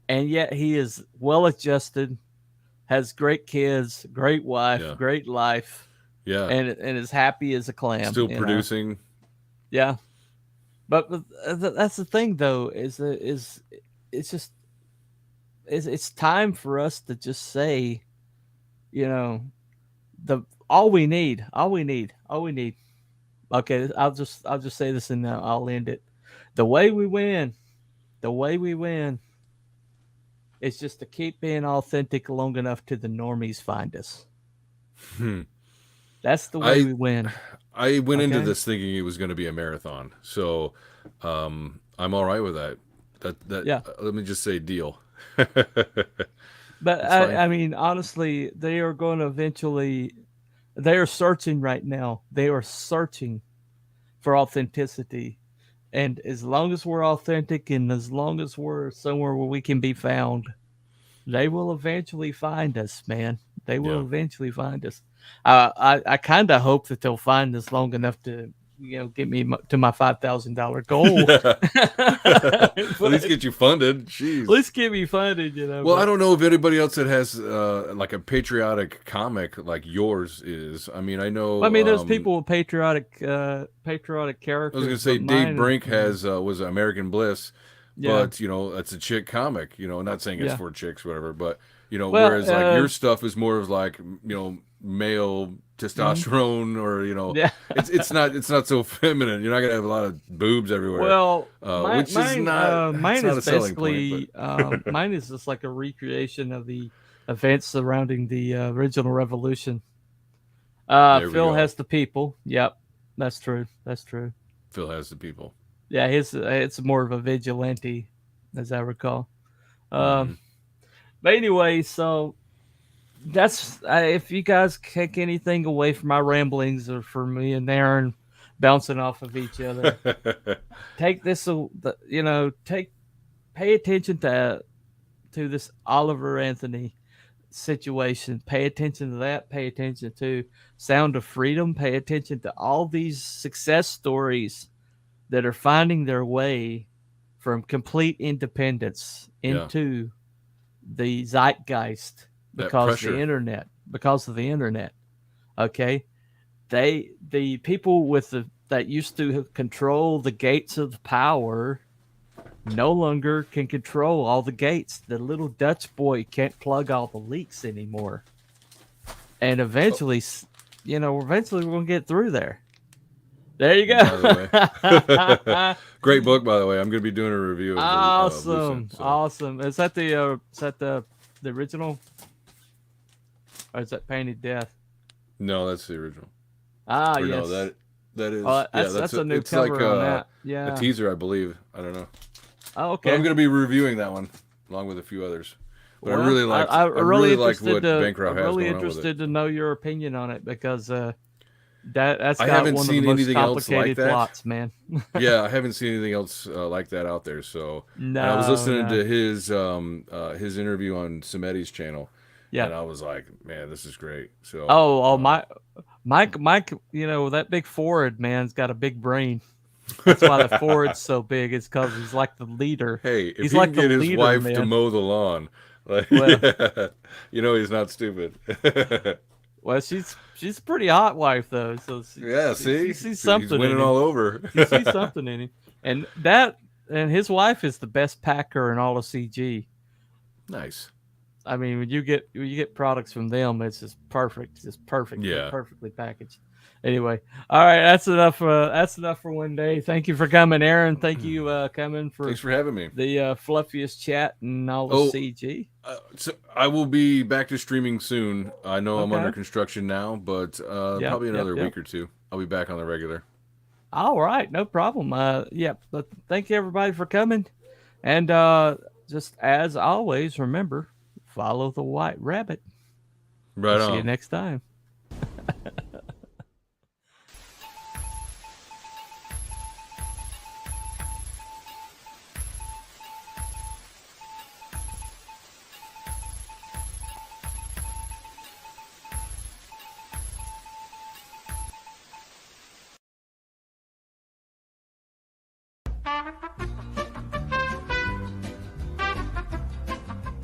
and yet he is well adjusted, has great kids, great wife, Yeah. great life, Yeah. and is happy as a clam. Still you know? producing. Yeah, but that's the thing, though, is it's just it's time for us to just say, you know, all we need. Okay, I'll just say this and I'll end it. The way we win is just to keep being authentic long enough till the normies find us. Hmm. That's the way I- we win. I went into Okay. this thinking it was going to be a marathon. So I'm all right with that. That Yeah. Let me just say deal. But That's fine. I mean, honestly, they are going to eventually. They are searching right now. They are searching for authenticity, and as long as we're authentic, and as long as we're somewhere where we can be found, they will eventually find us, man. They will Yeah. eventually find us. I kind of hope that they'll find us long enough to, get me to my $5,000 goal. At least get you funded. Jeez. At least get me funded, Well, but- I don't know if anybody else that has like a patriotic comic like yours is. I mean, I know. I mean, there's people with patriotic characters. I was going to say but Dave mine- Brink was American Bliss, Yeah. but it's a chick comic. Not saying it's Yeah. for chicks, whatever. But Well, whereas like your stuff is more of like male testosterone, or Yeah. it's not so feminine. You're not gonna have a lot of boobs everywhere. Well, which is not mine it's not a is selling point, basically mine is just like a recreation of the events surrounding the original revolution. There we Phil go. has the people. Yep, that's true. That's true. Phil has the people. Yeah, it's more of a vigilante, as I recall. Mhm. But anyway, so that's if you guys take anything away from my ramblings or from me and Aaron bouncing off of each other, take this. Pay attention to this Oliver Anthony situation. Pay attention to that. Pay attention to Sound of Freedom. Pay attention to all these success stories that are finding their way from complete independence Yeah. into the zeitgeist That because pressure. because of the internet. Okay, the people that used to control the gates of power no longer can control all the gates. The little Dutch boy can't plug all the leaks anymore, and eventually, eventually we're gonna get through there. There you By the go. Great book, by the way. I'm going to be doing a review of the Awesome, Lucent, so. awesome. Is that the original, or is that Painted Death? No, that's the original. Ah, Or yes. No, that is. Oh, that's a new it's cover like on that. Yeah. a teaser, I believe. I don't know. Oh, But okay. I'm going to be reviewing that one along with a few others. But Well, I really like. I'm really like interested what to, Bancroft has really going on with it. interested to know your opinion on it because that's I got haven't one of seen the most anything else like complicated that. plots, man. Yeah, I haven't seen anything else like that out there. So and I was No, listening no. to his interview on Samedi's channel. Yeah. And I was like, man, this is great. So Mike, that big forehead man's got a big brain. That's why the forehead's so big. It's because he's like the leader. hey, if he's he like can get the his leader, wife to man. mow the lawn, like, Well- he's not stupid. Well, she's a pretty hot wife though. So Yeah, see, she sees something. he's winning in him. all over. She sees something in him, and his wife is the best packer in all of CG. Nice. I mean, when you get products from them, it's just perfect. It's just perfect. They're Yeah. perfectly packaged. Anyway, all right, that's enough. That's enough for one day. Thank you for coming, Aaron. Thank you coming for Thanks for having me. the fluffiest chat and all the Oh, CG. So I will be back to streaming soon. I know I'm under Okay. construction now, but Yep, probably another yep. week or two. I'll be back on the regular. All right, no problem. But thank you everybody for coming, and just as always, remember, follow the white rabbit. Right See you on. next time.